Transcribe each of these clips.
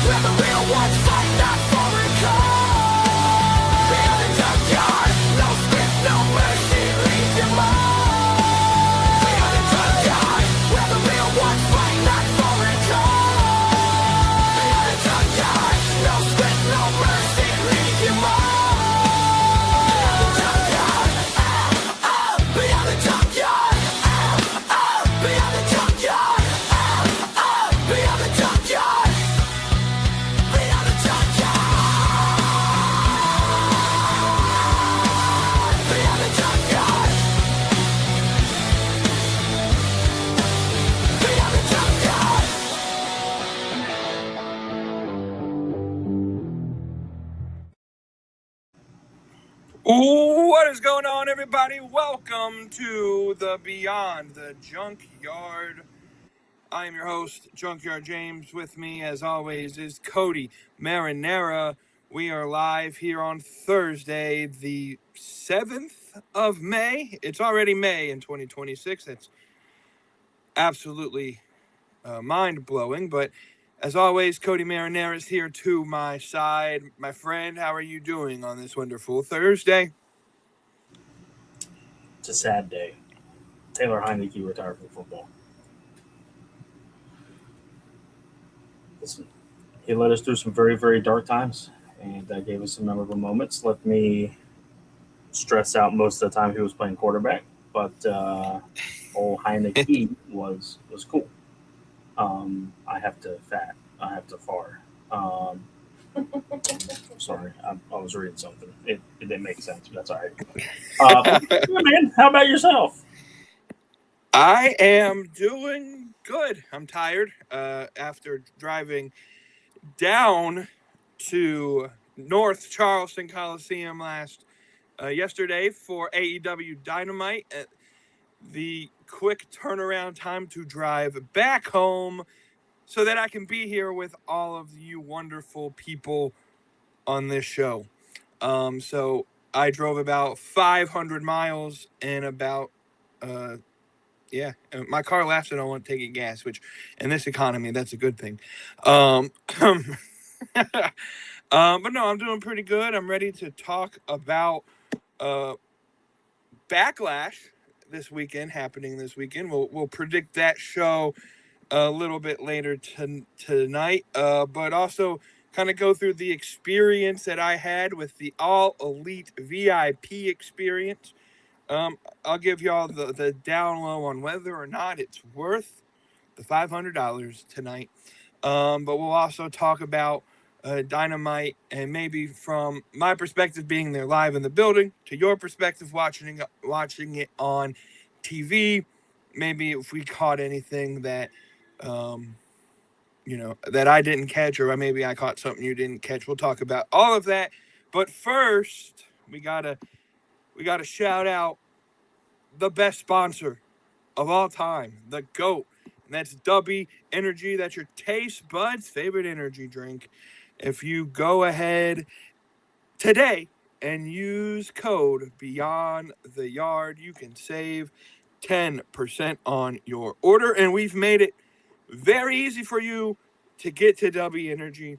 where the real ones fight, not foreign code. Beyond the junkyard, no script, no mercy, leave your mark. Beyond the junkyard, where the real ones fight, not foreign code. Beyond the junkyard, no script, no mercy, leave your mark. Beyond the junkyard, beyond the junkyard, beyond the junkyard, beyond the junkyard, beyond the junkyard, beyond the junkyard. What is going on, everybody? Welcome to the Beyond the Junkyard. I am your host, Junkyard James. With me, as always, is Cody Marinara. We are live here on Thursday, the 7th of May. It's already May in 2026. That's absolutely mind-blowing. But as always, Cody Marinara is here to my side. My friend, how are you doing on this wonderful Thursday? It's a sad day. Taylor Heineke retired from football. Listen, he led us through some very, very dark times, and gave us some memorable moments. Let me stress out most of the time he was playing quarterback, but old Heineke was cool. I have to far. Sorry, I was reading something. It didn't make sense, but that's all right. Yeah, man, how about yourself? I am doing good. I'm tired after driving down to North Charleston Coliseum yesterday for AEW Dynamite. The quick turnaround time to drive back home so that I can be here with all of you wonderful people on this show. So I drove about 500 miles and about, my car laughs and I won't take it gas, which in this economy, that's a good thing. But no, I'm doing pretty good. I'm ready to talk about Backlash happening this weekend. We'll predict that show a little bit later tonight, but also kind of go through the experience that I had with the All Elite VIP experience. I'll give y'all the down low on whether or not it's worth the $500 tonight. But we'll also talk about Dynamite, and maybe from my perspective being there live in the building to your perspective watching it on TV. Maybe if we caught anything that that I didn't catch, or maybe I caught something you didn't catch. We'll talk about all of that. But first, we gotta shout out the best sponsor of all time, the GOAT. And that's Darby Energy. That's your taste buds' favorite energy drink. If you go ahead today and use code Beyond the Yard, you can save 10% on your order. And we've made it very easy for you to get to Darby Energy.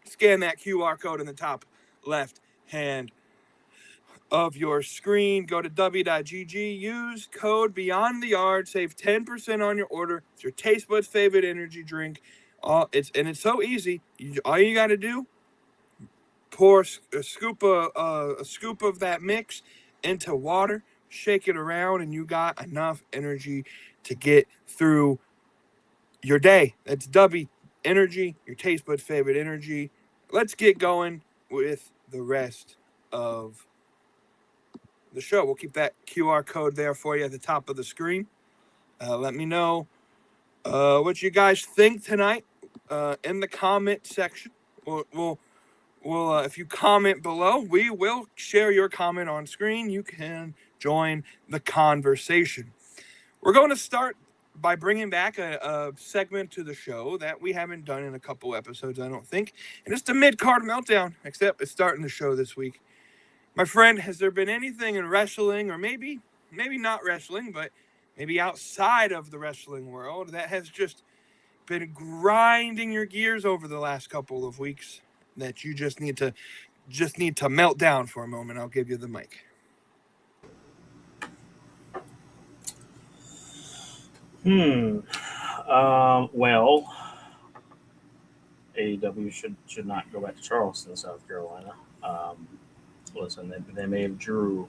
Scan that QR code in the top left hand of your screen. Go to w.gg, use code Beyond the Yard, save 10% on your order. It's your taste buds' favorite energy drink. It's so easy. All you got to do, pour a scoop of that mix into water, shake it around, and you got enough energy to get through your day. That's Darby Energy, your taste buds' favorite energy. Let's get going with the rest of the show. We'll keep that QR code there for you at the top of the screen. Let me know what you guys think tonight in the comment section. We'll if you comment below, we will share your comment on screen. You can join the conversation. We're going to start by bringing back a segment to the show that we haven't done in a couple episodes, I don't think. And it's the mid-card meltdown, except it's starting the show this week. My friend, has there been anything in wrestling, or maybe not wrestling, but maybe outside of the wrestling world, that has just been grinding your gears over the last couple of weeks that you just need to melt down for a moment, I'll give you the mic. Well, AEW should not go back to Charleston, South Carolina. Listen, they may have drew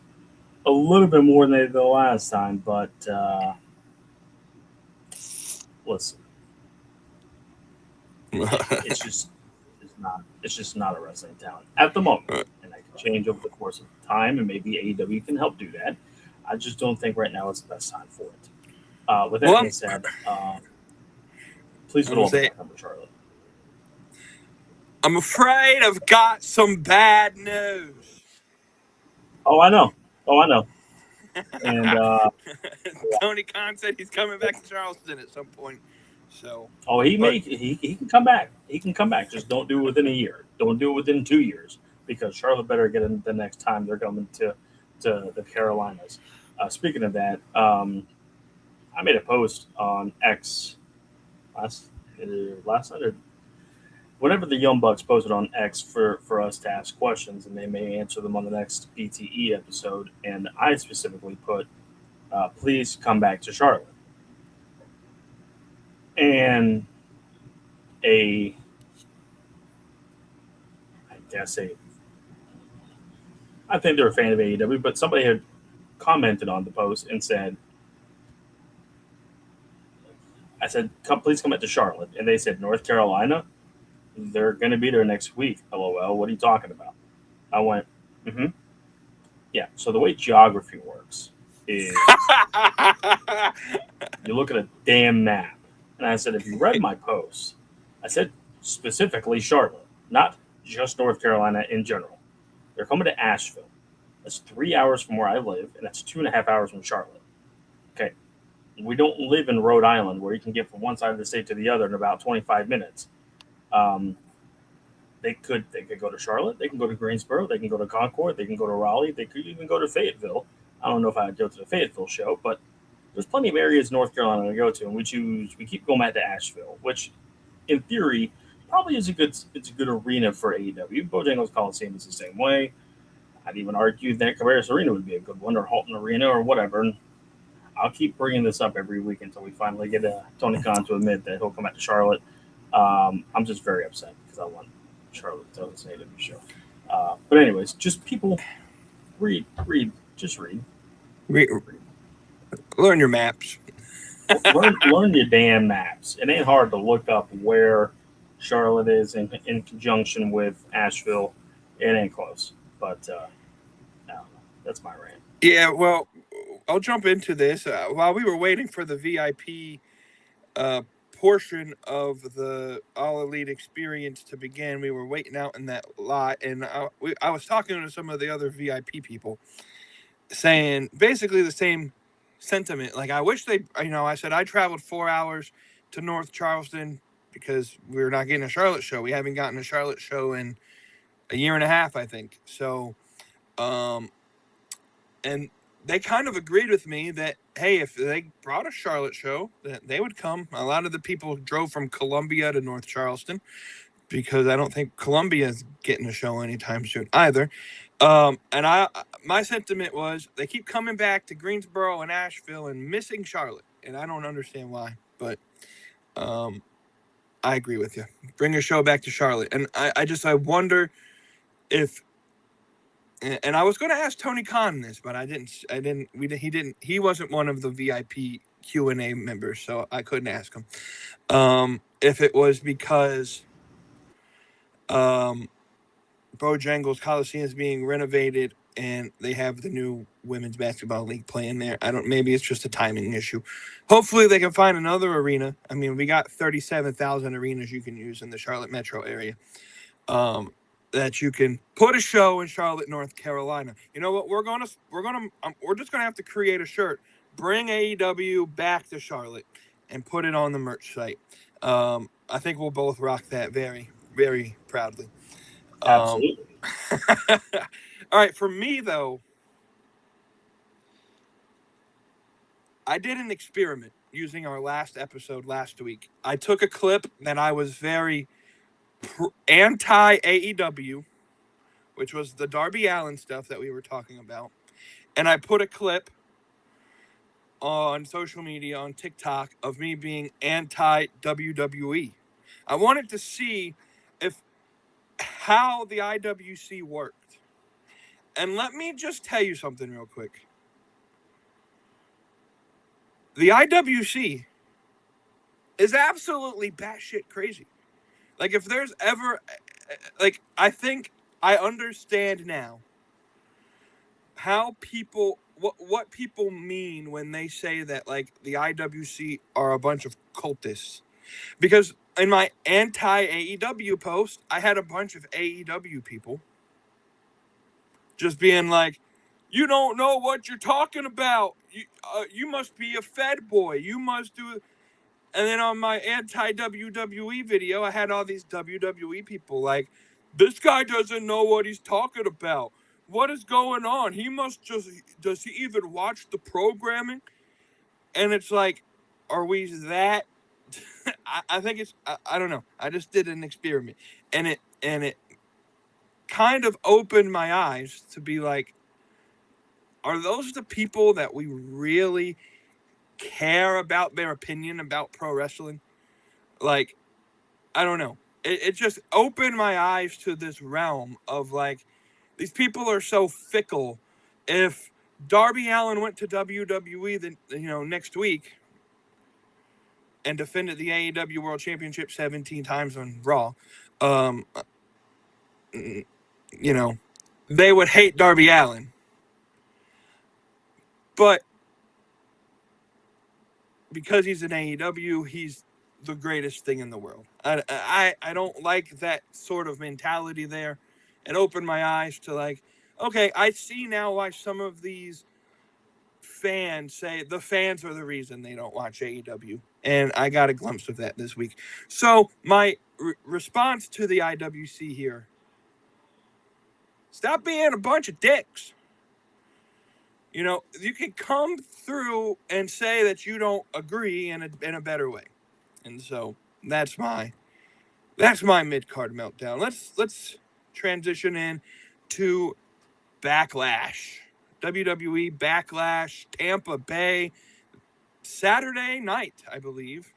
a little bit more than they did the last time, but listen, it's just not a wrestling town at the moment, and that can change over the course of time, and maybe AEW can help do that. I just don't think right now it's the best time for it. With that being said, please go back number Charlotte. I'm afraid I've got some bad news. Oh, I know. And Tony Khan said he's coming back to Charleston at some point. So he can come back. He can come back. Just don't do it within a year. Don't do it within 2 years, because Charlotte better get in the next time they're coming to the Carolinas. Speaking of that, I made a post on X last night, or whenever the Young Bucks posted on X for us to ask questions, and they may answer them on the next BTE episode. And I specifically put, please come back to Charlotte. And I think they're a fan of AEW, but somebody had commented on the post and said, I said, please come back to Charlotte. And they said, North Carolina? They're going to be there next week. LOL. What are you talking about? I went, yeah. So the way geography works is you look at a damn map. And I said, if you read my post, I said specifically Charlotte, not just North Carolina in general. They're coming to Asheville. That's 3 hours from where I live, and that's 2.5 hours from Charlotte. Okay. We don't live in Rhode Island, where you can get from one side of the state to the other in about 25 minutes. They could go to Charlotte. They can go to Greensboro. They can go to Concord. They can go to Raleigh. They could even go to Fayetteville. I don't know if I'd go to the Fayetteville show, but there's plenty of areas in North Carolina to go to, and we keep going back to Asheville, which, in theory, probably is a good arena for AEW. Bojangles Coliseum is the same way. I'd even argue that Cabarrus Arena would be a good one, or Halton Arena, or whatever. And I'll keep bringing this up every week until we finally get Tony Khan to admit that he'll come back to Charlotte. I'm just very upset because I want Charlotte to host an AEW show. But anyways, just people read. Learn your maps. learn your damn maps. It ain't hard to look up where Charlotte is in conjunction with Asheville. It ain't close. But I don't know. That's my rant. Yeah, well, I'll jump into this. While we were waiting for the VIP portion of the All Elite experience to begin, we were waiting out in that lot, and I was talking to some of the other VIP people, saying basically the same sentiment. Like, I wish I said I traveled 4 hours to North Charleston because we're not getting a Charlotte show. We haven't gotten a Charlotte show in a year and a half, I think. So, and they kind of agreed with me that, hey, if they brought a Charlotte show, that they would come. A lot of the people drove from Columbia to North Charleston because I don't think Columbia is getting a show anytime soon either. And my sentiment was they keep coming back to Greensboro and Asheville and missing Charlotte, and I don't understand why. But I agree with you. Bring a show back to Charlotte, and I wonder if. And I was going to ask Tony Khan this, but he wasn't one of the VIP Q&A members, so I couldn't ask him. If it was because Bojangles Coliseum is being renovated and they have the new women's basketball league playing there. Maybe it's just a timing issue. Hopefully they can find another arena. I mean, we got 37,000 arenas you can use in the Charlotte metro area. That you can put a show in Charlotte, North Carolina. You know what? We're just gonna have to create a shirt. Bring AEW back to Charlotte and put it on the merch site. I think we'll both rock that very, very proudly. Absolutely. All right, for me though, I did an experiment. using our last episode last week. I took a clip that I was very anti-AEW, which was the Darby Allin stuff that we were talking about. And I put a clip on social media, on TikTok, of me being anti-WWE. I wanted to see how the IWC worked. And let me just tell you something real quick. The IWC is absolutely batshit crazy. Like, if there's ever, like, I think I understand now how people, what people mean when they say that, like, the IWC are a bunch of cultists. Because in my anti-AEW post, I had a bunch of AEW people just being like, you don't know what you're talking about. You must be a Fed boy. You must do. And then on my anti-WWE video, I had all these WWE people like, this guy doesn't know what he's talking about. What is going on? Does he even watch the programming? And it's like, are we that? I think it's, I don't know. I just did an experiment. And it kind of opened my eyes to be like, are those the people that we really care about their opinion about pro wrestling? Like, I don't know. It just opened my eyes to this realm of, like, these people are so fickle. If Darby Allin went to WWE next week and defended the AEW World Championship 17 times on Raw, they would hate Darby Allin. But because he's in AEW, he's the greatest thing in the world. I don't like that sort of mentality there. It opened my eyes to, like, okay, I see now why some of these fans say the fans are the reason they don't watch AEW. And I got a glimpse of that this week. So my response to the IWC here, stop being a bunch of dicks. You can come through and say that you don't agree in a better way. And so that's my mid-card meltdown. Let's transition in to Backlash. WWE Backlash, Tampa Bay, Saturday night, I believe.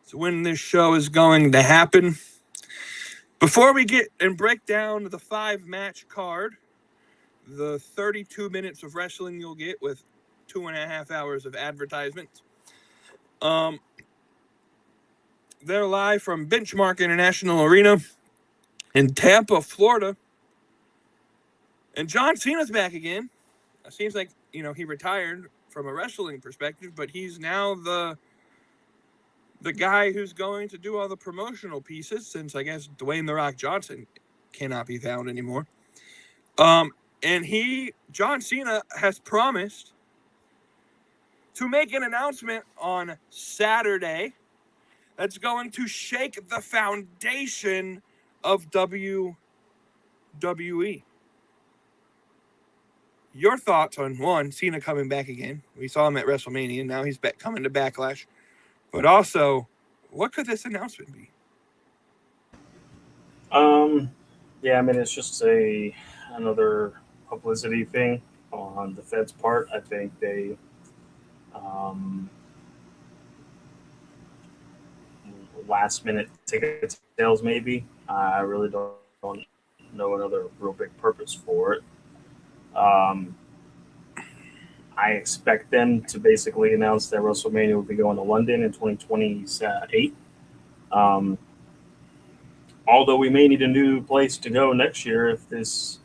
So when this show is going to happen. Before we get and break down the 5-match card, the 32 minutes of wrestling you'll get with 2.5 hours of advertisements. They're live from Benchmark International Arena in Tampa, Florida. And John Cena's back again. It seems like, he retired from a wrestling perspective, but he's now the guy who's going to do all the promotional pieces, since I guess Dwayne "The Rock" Johnson cannot be found anymore. And John Cena has promised to make an announcement on Saturday that's going to shake the foundation of WWE. Your thoughts on, one, Cena coming back again? We saw him at WrestleMania, and now he's coming to Backlash. But also, what could this announcement be? Yeah, I mean, it's just another publicity thing on the Fed's part. I think they last minute ticket sales, maybe. I really don't know another real big purpose for it. I expect them to basically announce that WrestleMania will be going to London in 2028. Although we may need a new place to go next year if this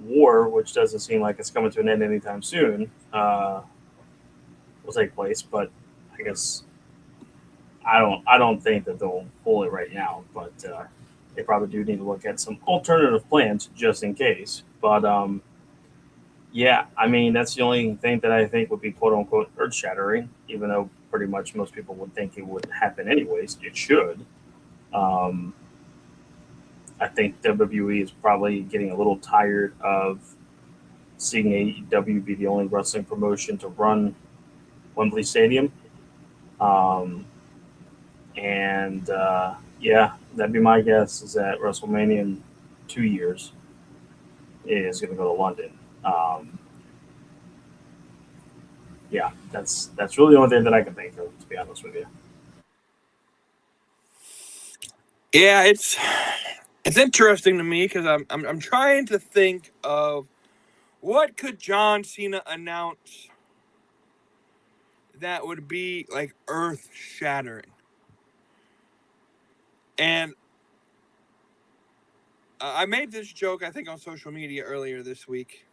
war, which doesn't seem like it's coming to an end anytime soon, will take place. But I guess I don't think that they'll pull it right now. But they probably do need to look at some alternative plans just in case. But yeah, I mean, that's the only thing that I think would be quote unquote earth shattering, even though pretty much most people would think it would happen anyways. It should. I think WWE is probably getting a little tired of seeing AEW be the only wrestling promotion to run Wembley Stadium Um, and yeah, that'd be my guess is that WrestleMania in 2 years is going to go to London. Um, yeah, that's really the only thing that I can think of, to be honest with you. Yeah, it's interesting to me because I'm trying to think of what could John Cena announce that would be like earth shattering. And I made this joke, I think, on social media earlier this week.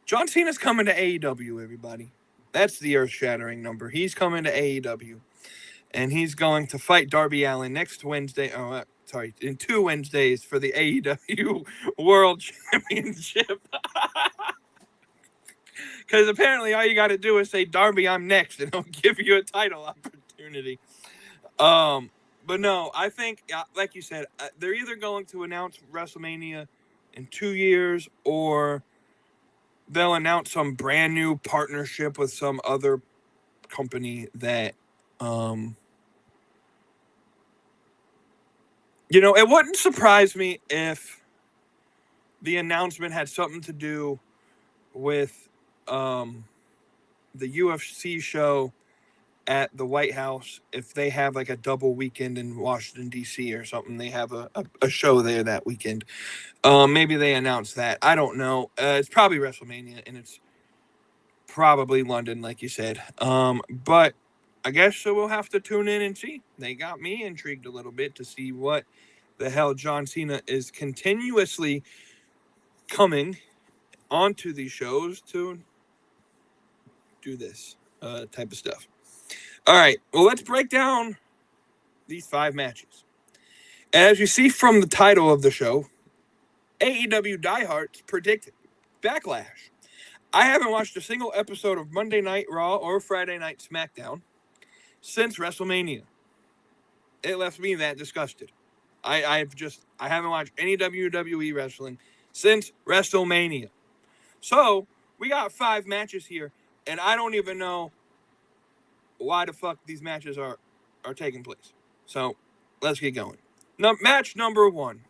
John Cena's coming to AEW, everybody. That's the earth shattering number. He's coming to AEW. And he's going to fight Darby Allin next Wednesday. Oh, sorry, in 2 Wednesdays for the AEW World Championship. Because apparently all you got to do is say, Darby, I'm next, and he'll give you a title opportunity. But no, I think, like you said, they're either going to announce WrestleMania in 2 years, or they'll announce some brand new partnership with some other company that, it wouldn't surprise me if the announcement had something to do with the UFC show at the White House. If they have like a double weekend in Washington, D.C. or something, they have a show there that weekend. Maybe they announce that. I don't know. It's probably WrestleMania, and it's probably London, like you said. But I guess so we'll have to tune in and see. They got me intrigued a little bit to see what the hell John Cena is continuously coming onto these shows to do this type of stuff. All right, well, let's break down these 5 matches. As you see from the title of the show, AEW Diehards predict Backlash. I haven't watched a single episode of Monday Night Raw or Friday Night SmackDown since WrestleMania. It left me that disgusted. I haven't watched any WWE wrestling since WrestleMania. So we got 5 matches here, and I don't even know why the fuck these matches are taking place. So let's get going. Match number 1.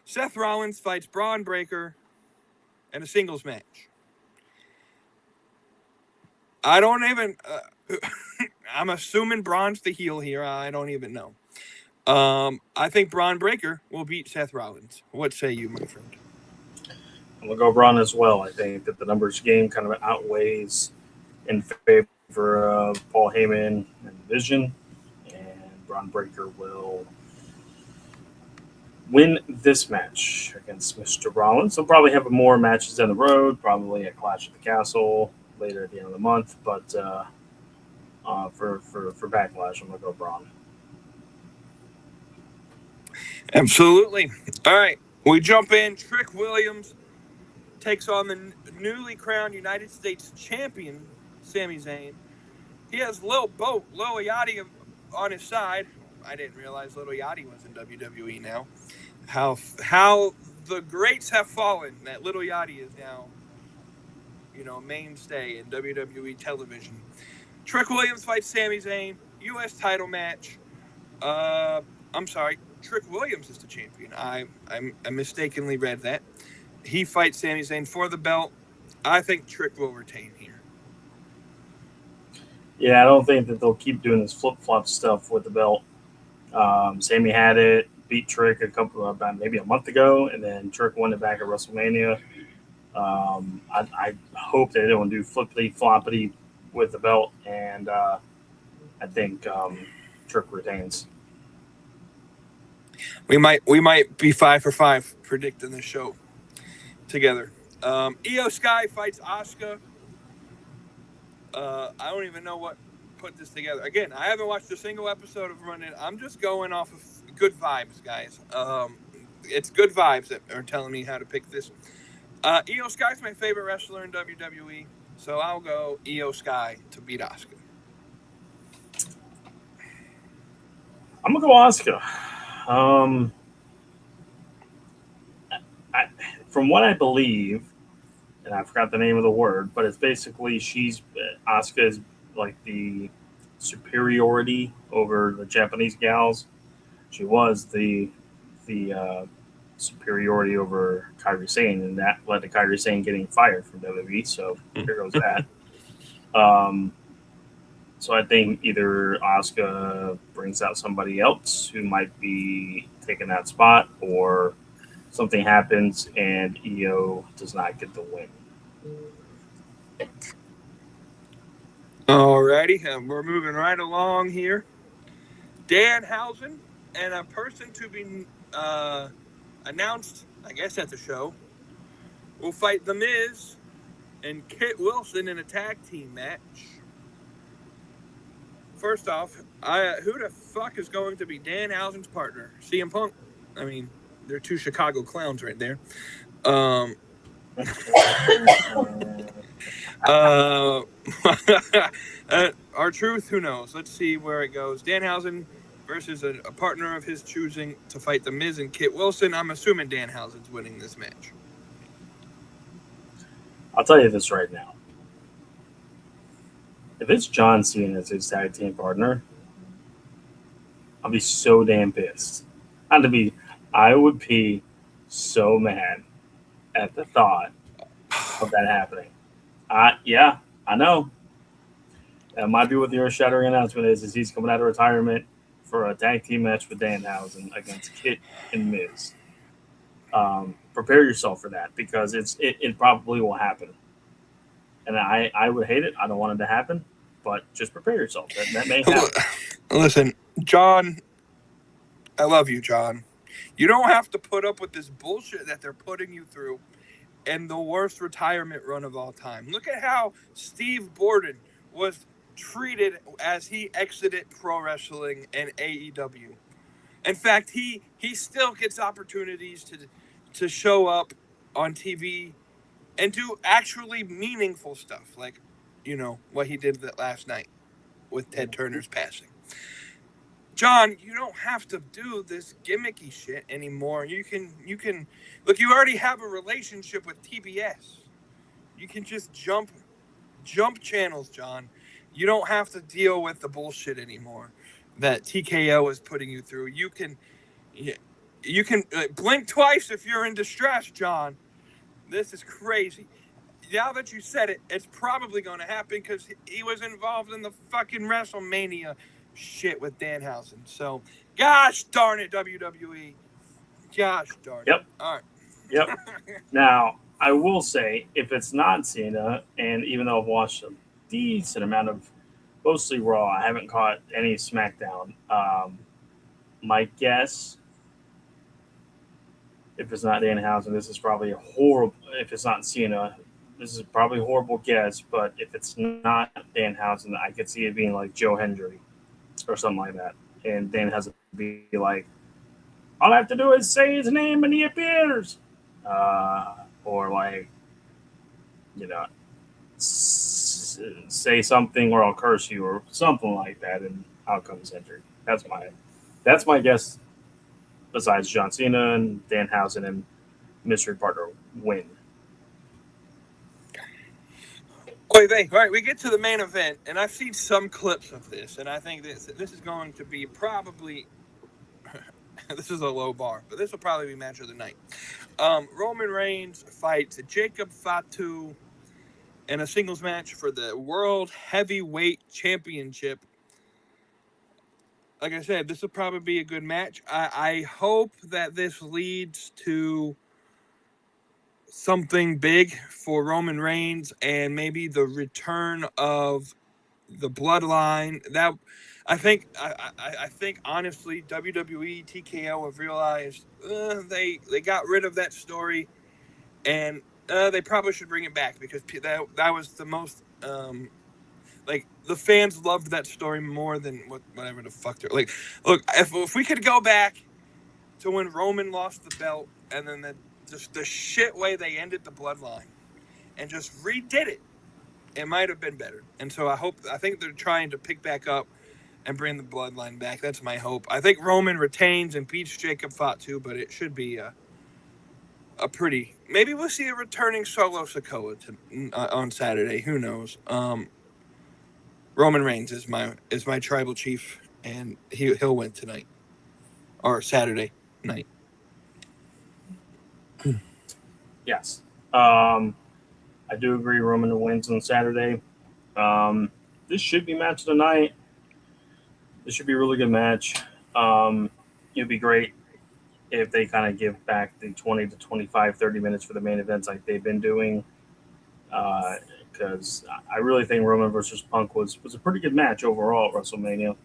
Seth Rollins fights Braun Breaker in a singles match. I don't even... I'm assuming Braun's the heel here. I don't even know. I think Braun Breaker will beat Seth Rollins. What say you, my friend? I'm going to go Braun as well. I think that the numbers game kind of outweighs in favor of Paul Heyman and Vision, and Braun Breaker will win this match against Mr. Rollins. He'll probably have more matches down the road, probably a Clash at the Castle later at the end of the month, but for Backlash, I'm going to go Braun. Absolutely. All right, we jump in. Trick Williams takes on the newly crowned United States champion, Sami Zayn. He has Lil Yachty on his side. I didn't realize Lil Yachty was in WWE now. How the greats have fallen. That Lil Yachty is now, mainstay in WWE television. Trick Williams fights Sami Zayn. U.S. title match. I'm sorry. Trick Williams is the champion. I mistakenly read that. He fights Sami Zayn for the belt. I think Trick will retain here. Yeah, I don't think that they'll keep doing this flip-flop stuff with the belt. Sami had it, beat Trick about maybe a month ago, and then Trick won it back at WrestleMania. I hope they don't do flippity-floppity with the belt, and I think Trick retains. We might be 5 for 5 predicting this show together. Io Sky fights Asuka. I don't even know what put this together. Again, I haven't watched a single episode of Running. I'm just going off of good vibes, guys. It's good vibes that are telling me how to pick this. Io Sky's my favorite wrestler in WWE, so I'll go Io Sky to beat Asuka. I'm gonna go Asuka. From what I believe, and I forgot the name of the word, but it's basically Asuka is like the superiority over the Japanese gals. She was the superiority over Kairi Sane, and that led to Kairi Sane getting fired from WWE. So here goes that. So I think either Asuka brings out somebody else who might be taking that spot, or something happens and Io does not get the win. Alrighty, we're moving right along here. Danhausen and a person to be announced, I guess, at the show, will fight The Miz and Kit Wilson in a tag team match. First off, who the fuck is going to be Danhausen's partner? CM Punk? I mean, they're two Chicago clowns right there. R-Truth, who knows? Let's see where it goes. Danhausen versus a partner of his choosing to fight The Miz and Kit Wilson. I'm assuming Danhausen's winning this match. I'll tell you this right now. If it's John Cena as his tag team partner, I'll be so damn pissed. I would be so mad at the thought of that happening. Yeah, I know. That might be what the earth-shattering announcement is he's coming out of retirement for a tag team match with Danhausen against Kit and Miz. Prepare yourself for that, because it probably will happen. And I would hate it. I don't want it to happen, but just prepare yourself. That may happen. Listen, John, I love you, John. You don't have to put up with this bullshit that they're putting you through and the worst retirement run of all time. Look at how Steve Borden was treated as he exited pro wrestling and AEW. In fact, he still gets opportunities to show up on TV and do actually meaningful stuff, like, you know, what he did that last night with Ted Turner's passing. John, you don't have to do this gimmicky shit anymore. You can look, you already have a relationship with TBS. You can just jump channels, John. You don't have to deal with the bullshit anymore that TKO is putting you through. You can blink twice if you're in distress, John. This is crazy. Now that you said it, it's probably going to happen because he was involved in the fucking WrestleMania shit with Danhausen. So, gosh darn it, WWE. Gosh darn it. Yep. All right. Yep. Now, I will say, if it's not Cena, and even though I've watched a decent amount of mostly Raw, I haven't caught any SmackDown. My guess, if it's not Danhausen, this is probably a horrible. If it's not Cena, this is probably a horrible guess. But if it's not Danhausen, I could see it being like Joe Hendry or something like that, and Danhausen be like, "All I have to do is say his name and he appears," or like, you know, say something or I'll curse you or something like that, and out comes Hendry. That's my guess. Besides John Cena and Danhausen and mystery partner win. Wait, all right, we get to the main event, and I've seen some clips of this, and I think this is going to be probably this is a low bar, but this will probably be match of the night. Roman Reigns fights Jacob Fatu in a singles match for the World Heavyweight Championship. Like I said, this will probably be a good match. I hope that this leads to something big for Roman Reigns and maybe the return of the bloodline. That I think honestly, WWE TKO have realized they got rid of that story, and they probably should bring it back because that was the most like the fans loved that story more than whatever the fuck they're like. Look, if we could go back to when Roman lost the belt and then just the shit way they ended the bloodline and just redid it, it might have been better. And so I think they're trying to pick back up and bring the bloodline back. That's my hope. I think Roman retains and beats Jacob Fatu, but it should be a pretty. Maybe we'll see a returning Solo Sikoa on Saturday. Who knows? Roman Reigns is my tribal chief, and he'll win tonight or Saturday night. Yes. I do agree Roman wins on Saturday. This should be match of the night. This should be a really good match. It'd be great if they kind of give back the 20 to 25, 30 minutes for the main events like they've been doing. Because I really think Roman versus Punk was a pretty good match overall at WrestleMania.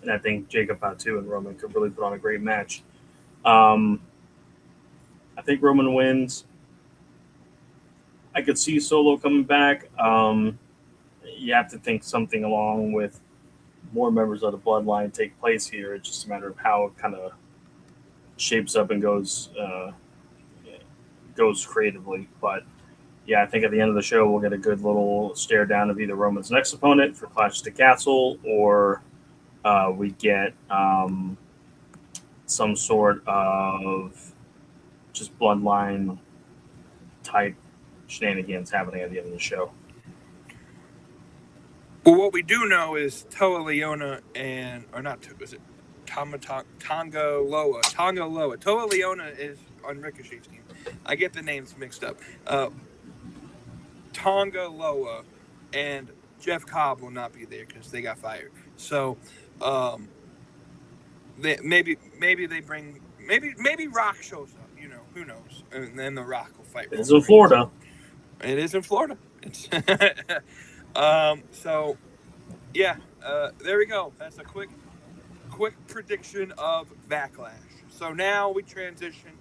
And I think Jacob Fatu and Roman could really put on a great match. I think Roman wins. I could see Solo coming back. You have to think something along with more members of the bloodline take place here. It's just a matter of how it kind of shapes up and goes creatively. But yeah, I think at the end of the show we'll get a good little stare down of either Roman's next opponent for Clash at the Castle, or we get some sort of just bloodline type shenanigans happening at the end of the show. Well, what we do know is Toa Leona was it Tonga Loa? Toa Leona is on Ricochet's team. I get the names mixed up. Tonga Loa and Jeff Cobb will not be there because they got fired. So, maybe Rock shows up. You know, who knows? And then the Rock will fight. It's in Florida. It is in Florida. It's so yeah. There we go. That's a quick prediction of Backlash. So now we transition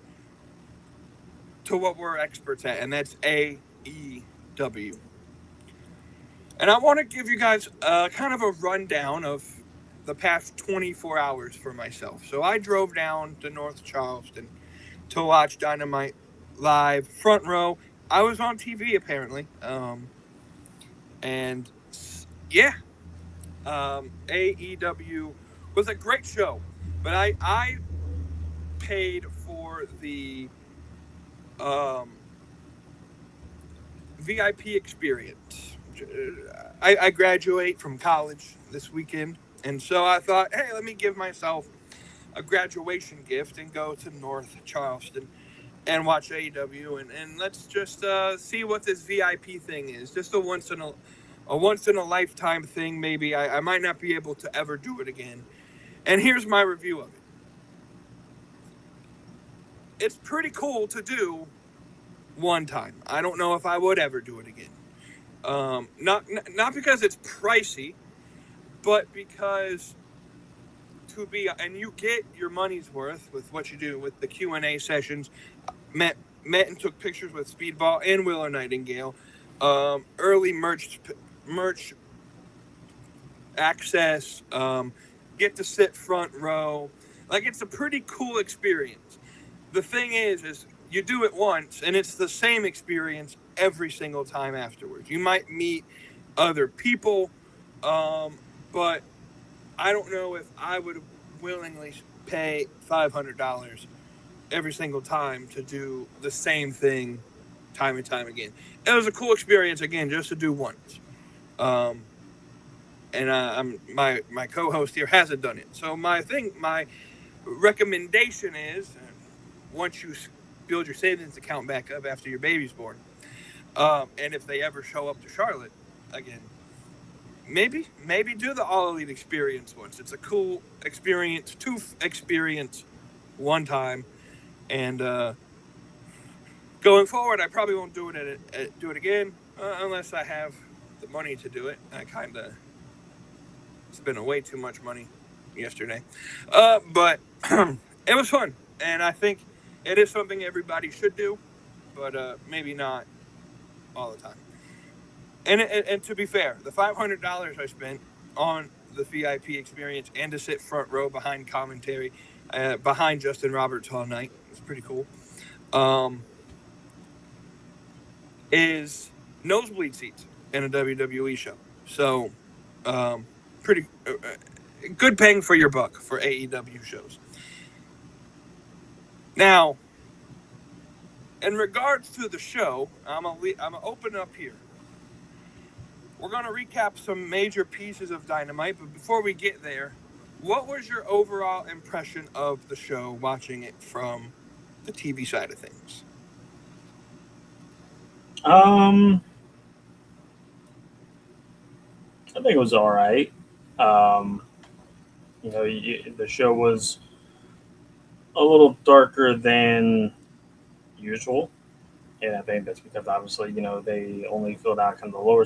to what we're experts at, and that's AEW. And I want to give you guys kind of a rundown of the past 24 hours for myself. So I drove down to North Charleston to watch Dynamite live, front row. I was on TV apparently, and yeah, AEW was a great show, but I paid for the VIP experience. I graduate from college this weekend, and so I thought, hey, let me give myself a graduation gift and go to North Charleston and watch AEW, and let's just see what this VIP thing is. Just a once in a lifetime thing. Maybe I might not be able to ever do it again. And here's my review of it. It's pretty cool to do one time. I don't know if I would ever do it again. Not because it's pricey, but because and you get your money's worth with what you do with the Q&A sessions. Met and took pictures with Speedball and Willow Nightingale. Early merch access. Get to sit front row. Like, it's a pretty cool experience. The thing is you do it once, and it's the same experience every single time afterwards. You might meet other people, but I don't know if I would willingly pay $500 every single time to do the same thing time and time again. It was a cool experience, again, just to do once. And my co-host here hasn't done it. So my recommendation is, once you build your savings account back up after your baby's born, and if they ever show up to Charlotte again, maybe do the All Elite experience once. It's a cool experience to experience one time, and going forward, I probably won't do it again unless I have the money to do it. I kind of spent way too much money yesterday, but it was fun, and I think it is something everybody should do, but maybe not all the time. And to be fair, the $500 I spent on the VIP experience and to sit front row behind commentary, behind Justin Roberts all night, it's pretty cool, is nosebleed seats in a WWE show. So, pretty good bang for your buck for AEW shows. Now, in regards to the show, I'm gonna open up here. we're going to recap some major pieces of Dynamite, but before we get there, what was your overall impression of the show watching it from the TV side of things? I think it was all right. Um, the show was a little darker than usual, and I think that's because obviously, they only filled out kind of the lower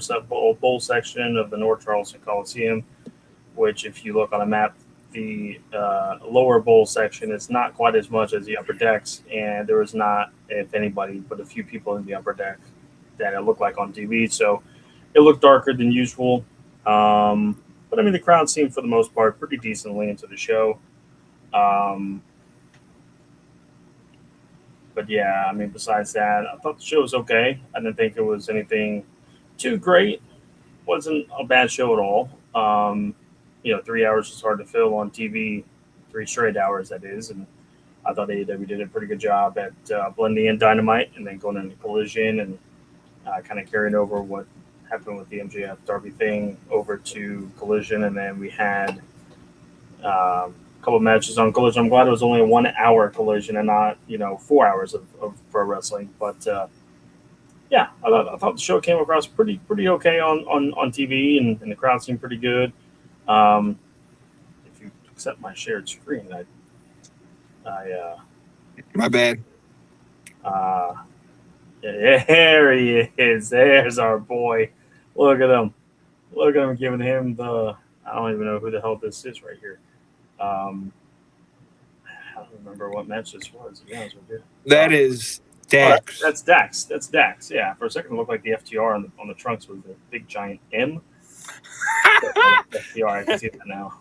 bowl section of the North Charleston Coliseum, which, if you look on a map, the lower bowl section is not quite as much as the upper decks, and there was not, if anybody, but a few people in the upper deck that it looked like on TV. So it looked darker than usual. But I mean, the crowd seemed for the most part pretty decently into the show. But yeah, I mean, besides that, I thought the show was okay. I didn't think it was anything too great. Wasn't a bad show at all. 3 hours is hard to fill on TV, 3 straight hours, that is. And I thought AEW did a pretty good job at blending in Dynamite and then going into Collision and kind of carrying over what happened with the MJF Darby thing over to Collision. And then we had a couple of matches on Collision. I'm glad it was only a 1 hour Collision and not 4 hours of pro wrestling. But yeah, I thought the show came across pretty okay on TV, and the crowd seemed pretty good. If you accept my shared screen, My bad. There he is. There's our boy. Look at him. Look at him giving him the. I don't even know who the hell this is right here. I don't remember what match this was. To be honest with you. That is Dax. That's Dax. That's Dax. Yeah. For a second, it looked like the FTR on the trunks was the big giant M. FTR. I can see that now.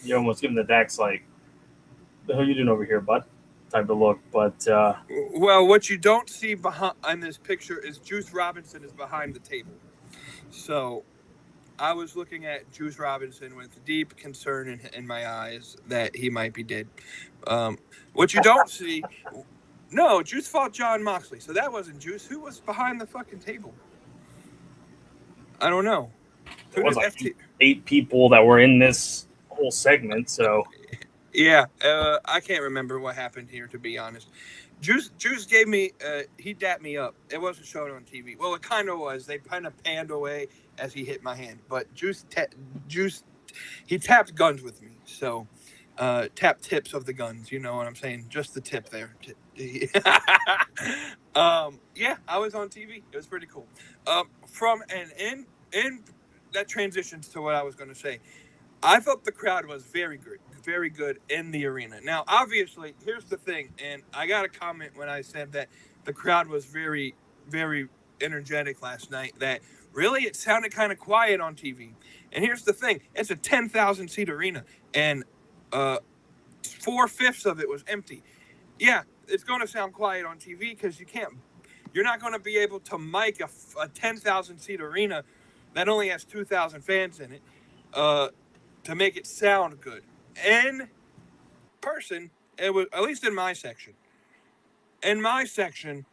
You almost give him the Dax like, the hell you doing over here, bud? Type of look. But well, what you don't see behind in this picture is Juice Robinson is behind the table. So I was looking at Juice Robinson with deep concern in my eyes that he might be dead. What you don't see, no, Juice fought John Moxley, so that wasn't Juice. Who was behind the fucking table? I don't know. There was like 8 people that were in this whole segment, so yeah, I can't remember what happened here, to be honest. Juice gave me, he dapped me up. It wasn't shown on TV. Well, it kind of was. They kind of panned away as he hit my hand. But Juice, he tapped guns with me. So, tapped tips of the guns. You know what I'm saying? Just the tip there. Yeah, I was on TV. It was pretty cool. In that transitions to what I was going to say. I felt the crowd was very good in the arena. Now, obviously, here's the thing, and I got a comment when I said that the crowd was very, very energetic last night, that really it sounded kind of quiet on TV. And here's the thing, it's a 10,000 seat arena, and 4/5 of it was empty. Yeah, it's going to sound quiet on TV because you're not going to be able to mic a 10,000 seat arena that only has 2,000 fans in it to make it sound good. In person, it was, at least in my section. In my section,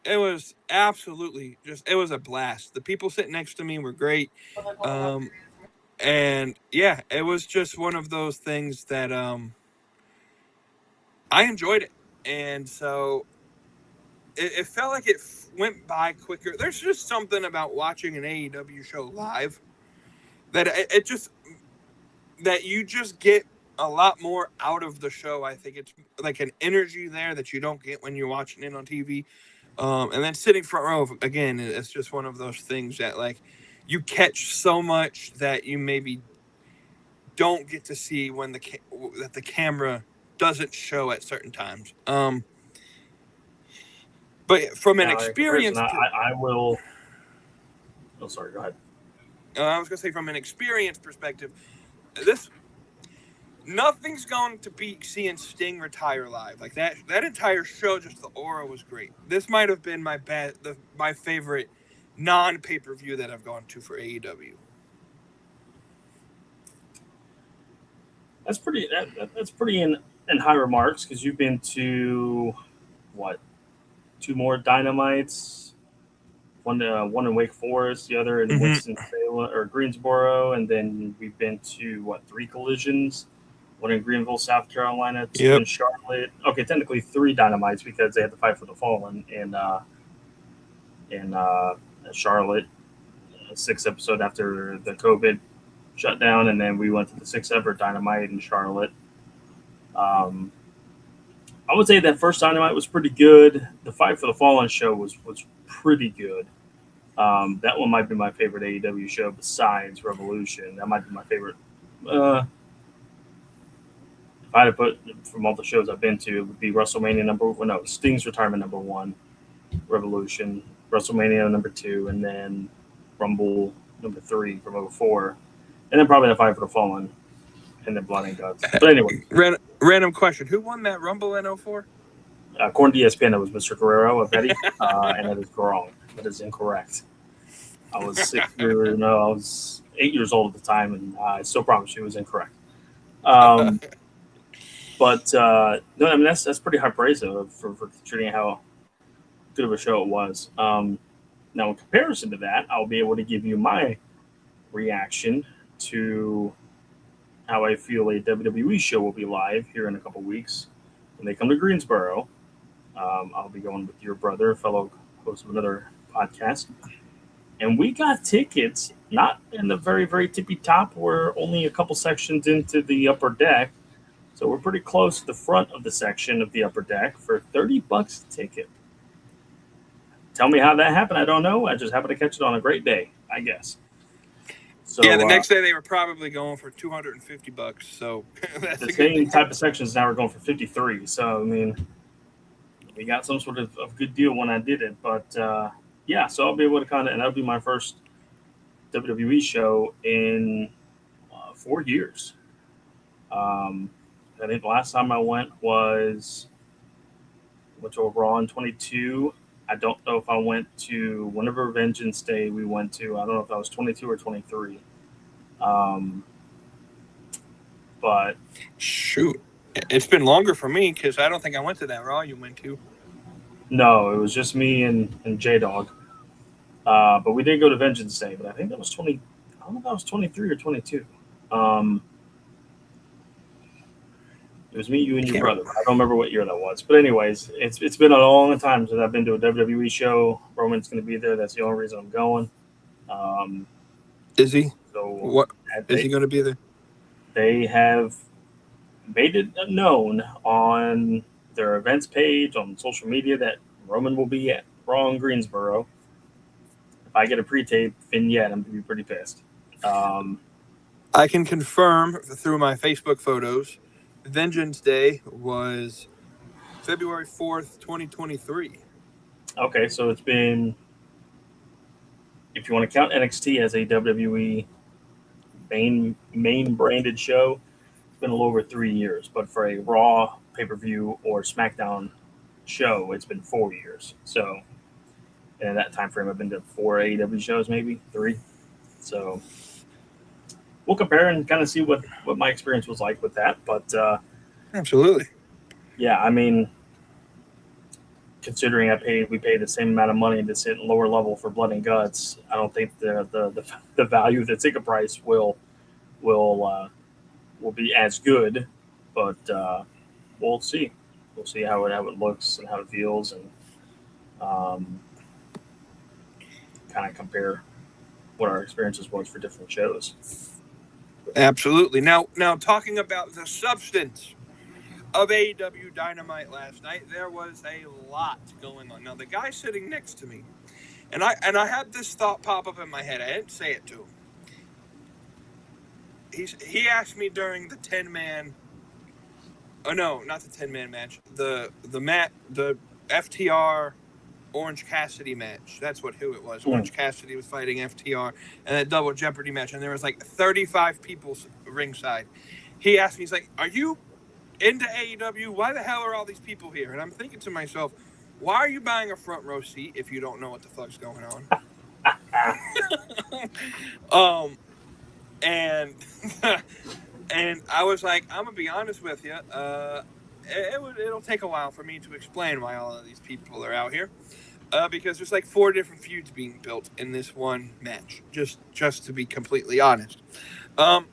it was absolutely it was a blast. The people sitting next to me were great. And yeah, it was just one of those things that I enjoyed it. And so it felt like it went by quicker. There's just something about watching an AEW show live that that you just get a lot more out of the show. I think it's like an energy there that you don't get when you're watching it on TV. And then sitting front row, again, it's just one of those things that like you catch so much that you maybe don't get to see when that the camera doesn't show at certain times. But from an experience, I will. Oh, sorry. Go ahead. I was gonna say from an experience perspective, nothing's going to beat seeing Sting retire live. Like that entire show, just the aura was great. This might have been my favorite non-pay-per-view that I've gone to for AEW. That's pretty. That's pretty in high remarks because you've been to what, 2 more Dynamites? One in Wake Forest, the other in Winston-Salem or Greensboro, and then we've been to 3 collisions. One in Greenville, South Carolina, 2 in Charlotte. Okay, technically 3 Dynamites because they had to fight for the Fallen in Charlotte. 6th episode after the COVID shutdown, and then we went to the 6th ever Dynamite in Charlotte. I would say that first Dynamite was pretty good. The Fight for the Fallen show was pretty good. That one might be my favorite AEW show besides Revolution. That might be my favorite. If I had to put from all the shows I've been to, it would be WrestleMania Sting's retirement #1, Revolution, WrestleMania #2, and then Rumble #3 from '04, and then probably the Fight for the Fallen, and then Blood and Guts. But anyway, random question: who won that Rumble in '04? According to ESPN, it was Mr. Guerrero of Eddie, and that is wrong. That is incorrect. I was 8 years old at the time, and I still promise you it was incorrect. But no, I mean that's pretty high praise for considering how good of a show it was. Now, in comparison to that, I'll be able to give you my reaction to how I feel a WWE show will be live here in a couple weeks when they come to Greensboro. I'll be going with your brother, fellow host of another podcast. And we got tickets, not in the very, very tippy top. We're only a couple sections into the upper deck. So we're pretty close to the front of the section of the upper deck for $30 a ticket. Tell me how that happened. I don't know. I just happened to catch it on a great day, I guess. So, the next day they were probably going for $250. So that's the same type of sections now are going for $53. So I mean, we got some sort of good deal when I did it. But yeah, so I'll be able to and that'll be my first WWE show in 4 years. I think the last time I went to a Raw in 22. I don't know if I went to whenever Vengeance Day we went to. I don't know if I was 22 or 23. But shoot, it's been longer for me because I don't think I went to that Raw you went to. No, it was just me and J-Dog. But we did go to Vengeance Day, but I think that was 20. I don't know if that was 23 or 22. It was me, you, and your brother. I don't remember what year that was. But anyways, it's been a long time since I've been to a WWE show. Roman's going to be there. That's the only reason I'm going. Is he? So what is he going to be there? They have made it known on their events page on social media that Roman will be at Raw in Greensboro. If I get a pre-tape vignette, I'm going to be pretty pissed. I can confirm through my Facebook photos. Vengeance Day was February 4th, 2023. Okay, so it's been, if you want to count NXT as a WWE main branded show, it's been a little over 3 years. But for a Raw pay-per-view or SmackDown show, it's been 4 years. So in that time frame, I've been to 4 AEW shows, maybe 3. So we'll compare and kind of see what my experience was like with that. But absolutely, yeah. I mean, considering we paid the same amount of money to sit lower level for Blood and Guts, I don't think the value of the ticket price will be as good. But we'll see. We'll see how it looks and how it feels, and kind of compare what our experiences was for different shows. Absolutely. Now talking about the substance of AEW Dynamite last night, there was a lot going on. Now the guy sitting next to me, and I had this thought pop up in my head. I didn't say it to him. He asked me during the 10-man. Oh no, not the 10-man match. The FTR Orange Cassidy match. That's who it was. Orange Cassidy was fighting FTR and that double Jeopardy match, and there was like 35 people ringside. He asked me, he's like, "Are you into AEW? Why the hell are all these people here?" And I'm thinking to myself, why are you buying a front row seat if you don't know what the fuck's going on? And I was like, I'm gonna be honest with you. It'll take a while for me to explain why all of these people are out here. because there's like 4 different feuds being built in this one match. Just to be completely honest. But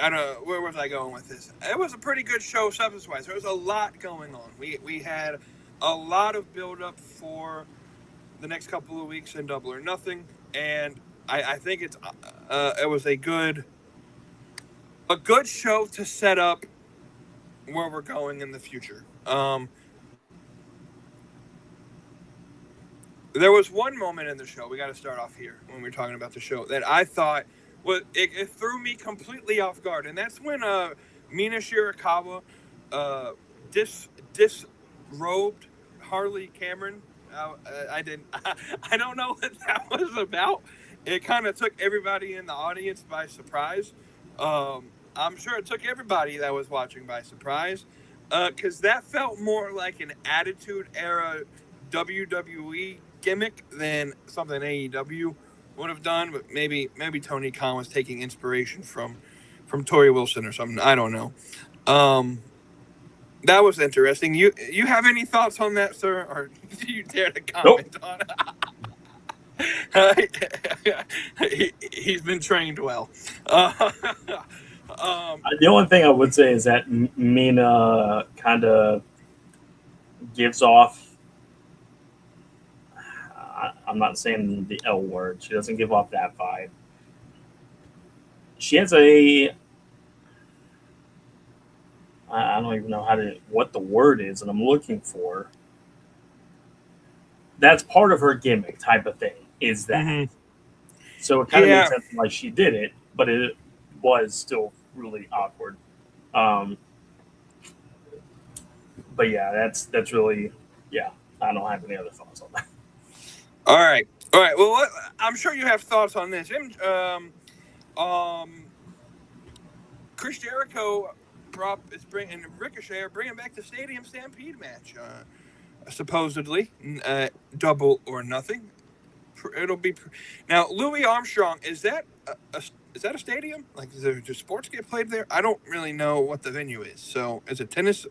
I don't know, where was I going with this? It was a pretty good show substance-wise. There was a lot going on. We had a lot of build-up for the next couple of weeks in Double or Nothing, and I think it was a good show to set up where we're going in the future. There was one moment in the show, we got to start off here when we're talking about the show, that I thought it threw me completely off guard, and that's when Mina Shirakawa disrobed Harley Cameron. I don't know what that was about. It kind of took everybody in the audience by surprise. I'm sure it took everybody that was watching by surprise, because that felt more like an Attitude Era WWE gimmick than something AEW would have done. But maybe Tony Khan was taking inspiration from Tori Wilson or something. I don't know. That was interesting. You have any thoughts on that, sir, or do you dare to comment on it? He's been trained well. The only thing I would say is that Mina kind of gives off, I'm not saying the L word, she doesn't give off that vibe. She has I don't even know what the word is that I'm looking for. That's part of her gimmick type of thing, is that. Mm-hmm. So it kind of makes sense why she did it, but it was still really awkward. But yeah, that's really, I don't have any other thoughts on that. All right. Well, I'm sure you have thoughts on this. Chris Jericho is bringing back the Stadium Stampede match, supposedly, Double or Nothing. It'll be now. Louis Armstrong, is that a stadium? Like, do sports get played there? I don't really know what the venue is. So, is it tennis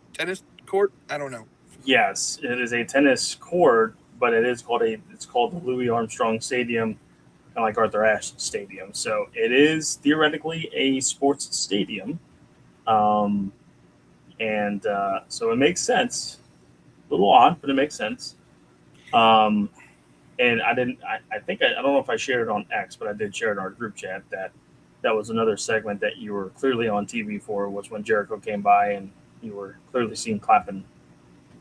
court? I don't know. Yes, it is a tennis court, but it's called the Louis Armstrong Stadium, kind of like Arthur Ashe Stadium. So it is theoretically a sports stadium, so it makes sense. A little odd, but it makes sense. And I don't know if I shared it on X, but I did share it in our group chat that was another segment that you were clearly on TV for, was when Jericho came by and you were clearly seen clapping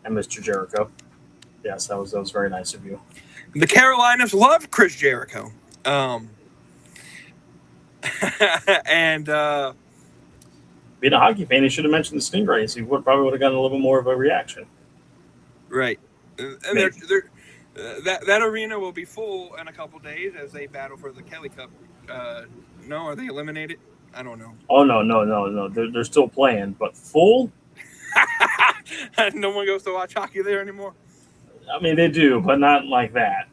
at Mr. Jericho. Yes, that was very nice of you. The Carolinas love Chris Jericho. And being a hockey fan, he should have mentioned the Stingrays. He probably would have gotten a little bit more of a reaction. Right. And that arena will be full in a couple days as they battle for the Kelly Cup. No, are they eliminated? I don't know. Oh, no. They're still playing, but full? No one goes to watch hockey there anymore? I mean, they do, but not like that.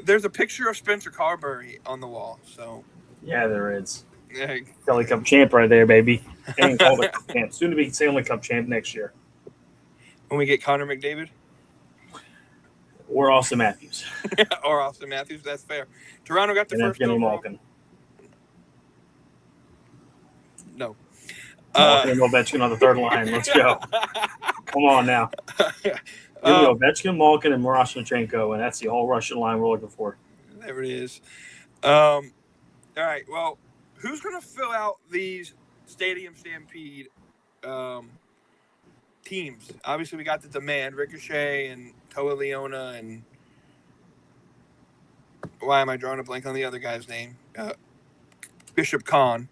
There's a picture of Spencer Carberry on the wall, so. Yeah, there is. Stanley Cup champ right there, baby. And Calder Cup champ. Soon to be Stanley Cup champ next year. When we get Connor McDavid? Or Austin Matthews. Or Austin Matthews, that's fair. Toronto got the first Evgeny Malkin. No. Malkin and Ovechkin on the third line. Let's go. Come on now. Give me Ovechkin, Malkin, and Miroshnichenko, and that's the whole Russian line we're looking for. There it is. All right, well, who's going to fill out these Stadium Stampede teams? Obviously, we got the Demand, Ricochet, and Toa Leona, and why am I drawing a blank on the other guy's name? Bishop Khan.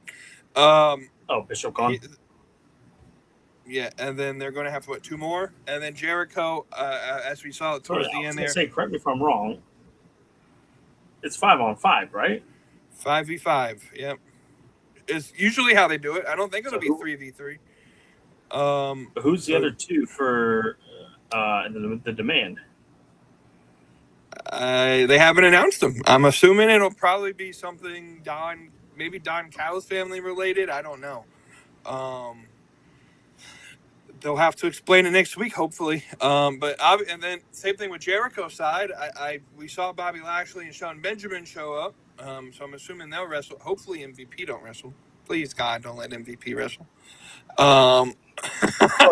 Bishop Khan. Yeah, and then they're going to have, 2 more? And then Jericho, as we saw towards the end there. Correct me if I'm wrong. It's 5-on-5, right? 5v5, yep. Is usually how they do it. I don't think it'll be 3v3. But who's the other 2 for the Demand? They haven't announced them. I'm assuming it'll probably be something maybe Don Callis family related. I don't know. they'll have to explain it next week, hopefully. And then same thing with Jericho's side. We saw Bobby Lashley and Shawn Benjamin show up, so I'm assuming they'll wrestle. Hopefully MVP don't wrestle. Please God, don't let MVP wrestle. Oh,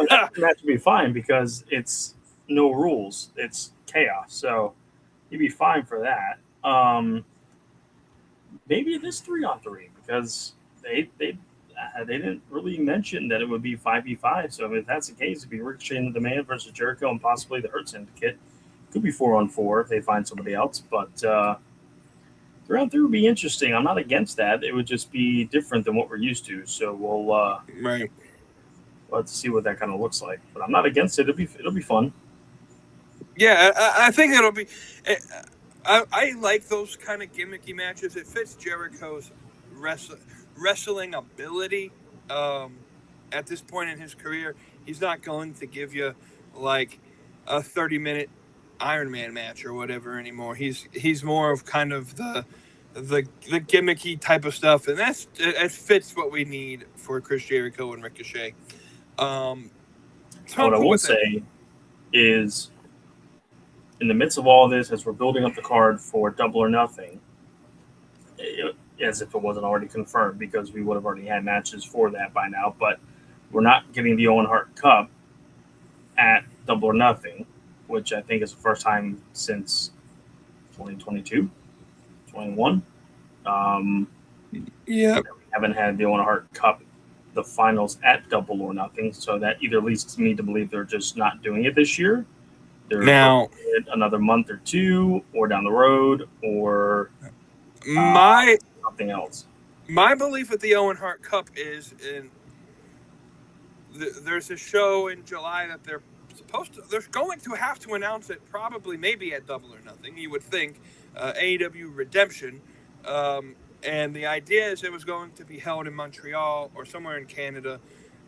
that match would be fine because it's no rules. It's chaos, so you'd be fine for that. Maybe it is 3-on-3 because they didn't really mention that it would be 5v5. So if that's the case, it'd be Ricochet and the Man versus Jericho and possibly the Hurt Syndicate. Could be 4-on-4 if they find somebody else, but 3-on-3 would be interesting. I'm not against that. It would just be different than what we're used to. So we'll right. We'll have to see what that kind of looks like. But I'm not against it. It'll be fun. Yeah, I think it'll be. I like those kind of gimmicky matches. It fits Jericho's wrestling ability. At this point in his career, he's not going to give you like a 30-minute Iron Man match or whatever anymore. He's more of kind of the gimmicky type of stuff, and it fits what we need for Chris Jericho and Ricochet. What I will say is, in the midst of all this, as we're building up the card for Double or Nothing, as if it wasn't already confirmed, because we would have already had matches for that by now, but we're not getting the Owen Hart Cup at Double or Nothing, which I think is the first time since 2022, 21. Yeah. We haven't had the Owen Hart Cup, the finals at Double or Nothing, so that either leads me to believe they're just not doing it this year. They're now another month or two, or down the road, or something else. My belief with the Owen Hart Cup is there's a show in July that they're going to have to announce it, probably maybe at Double or Nothing, you would think, AEW Redemption. And the idea is it was going to be held in Montreal or somewhere in Canada.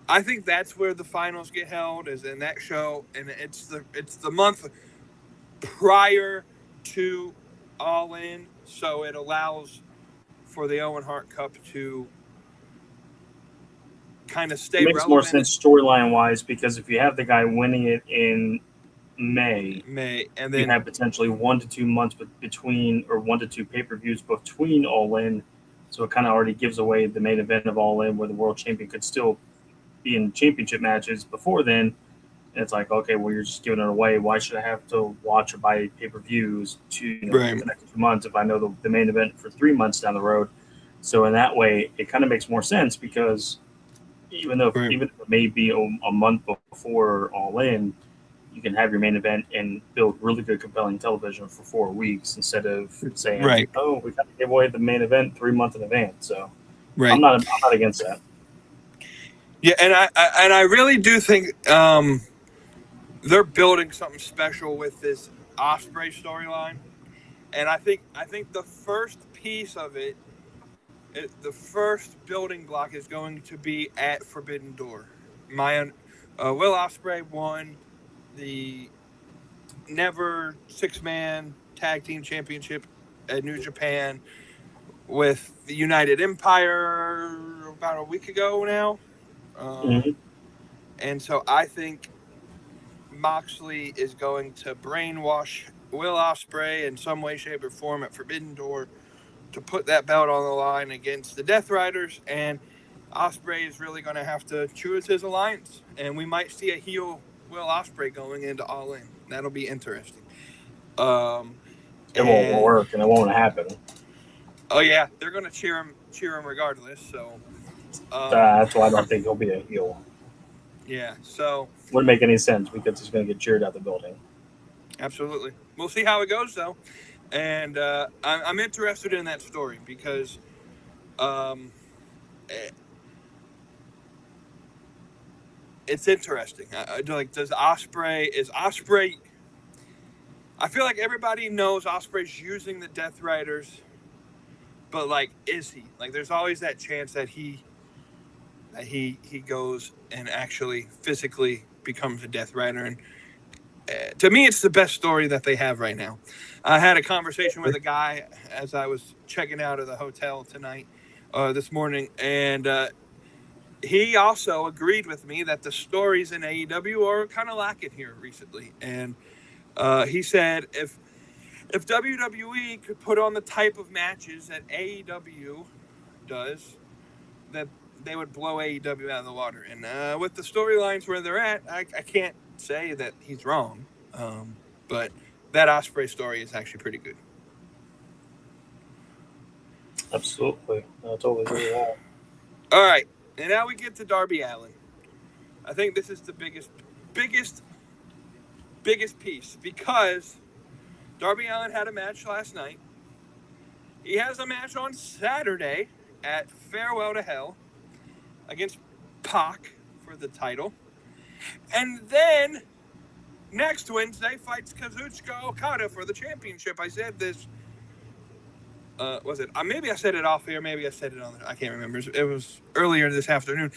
I think that's where the finals get held, is in that show, and it's the month prior to All In, so it allows for the Owen Hart Cup to kind of stay relevant. It makes more sense storyline wise, because if you have the guy winning it in May, and then you have potentially 1 to 2 months between, or 1 to 2 pay-per-views between All In, so it kind of already gives away the main event of All In, where the world champion could still be in championship matches before then. And it's like, okay, well, you're just giving it away. Why should I have to watch or buy pay-per-views for the next 2 months if I know the main event for 3 months down the road? So in that way, it kind of makes more sense, because even if it may be a month before All In, you can have your main event and build really good, compelling television for 4 weeks instead of saying, "Oh, we got to give away the main event 3 months in advance." So I'm not against that. Yeah, and I really do think they're building something special with this Ospreay storyline, and I think the first piece of it, the first building block is going to be at Forbidden Door. Will Ospreay won the Never 6-man tag team championship at New Japan with the United Empire about a week ago now. And so I think Moxley is going to brainwash Will Ospreay in some way, shape, or form at Forbidden Door to put that belt on the line against the Death Riders, and Ospreay is really going to have to choose his alliance, and we might see a heel Will Ospreay going into All In. That'll be interesting. It won't work, and it won't happen. Oh yeah, they're going to cheer him regardless. So that's why I don't think he'll be a heel. Yeah, so wouldn't make any sense, because he's going to get cheered out the building. Absolutely, we'll see how it goes though, and I'm interested in that story because it's interesting. Is Ospreay? I feel like everybody knows Ospreay's using the Death Riders, but is he? There's always that chance that he goes and actually physically becomes a Death Rider, and to me, it's the best story that they have right now. I had a conversation with a guy as I was checking out of the hotel this morning, and he also agreed with me that the stories in AEW are kind of lacking here recently, and he said if WWE could put on the type of matches that AEW does, that they would blow AEW out of the water. And with the storylines where they're at, I can't say that he's wrong. But that Ospreay story is actually pretty good. Absolutely. I totally agree with that. All right, and now we get to Darby Allin. I think this is the biggest piece because Darby Allin had a match last night. He has a match on Saturday at Farewell to Hell against Pac for the title. And then next Wednesday fights Kazuchika Okada for the championship. I said this. Was it? Maybe I said it off here. Maybe I said it on. I can't remember. It was earlier this afternoon.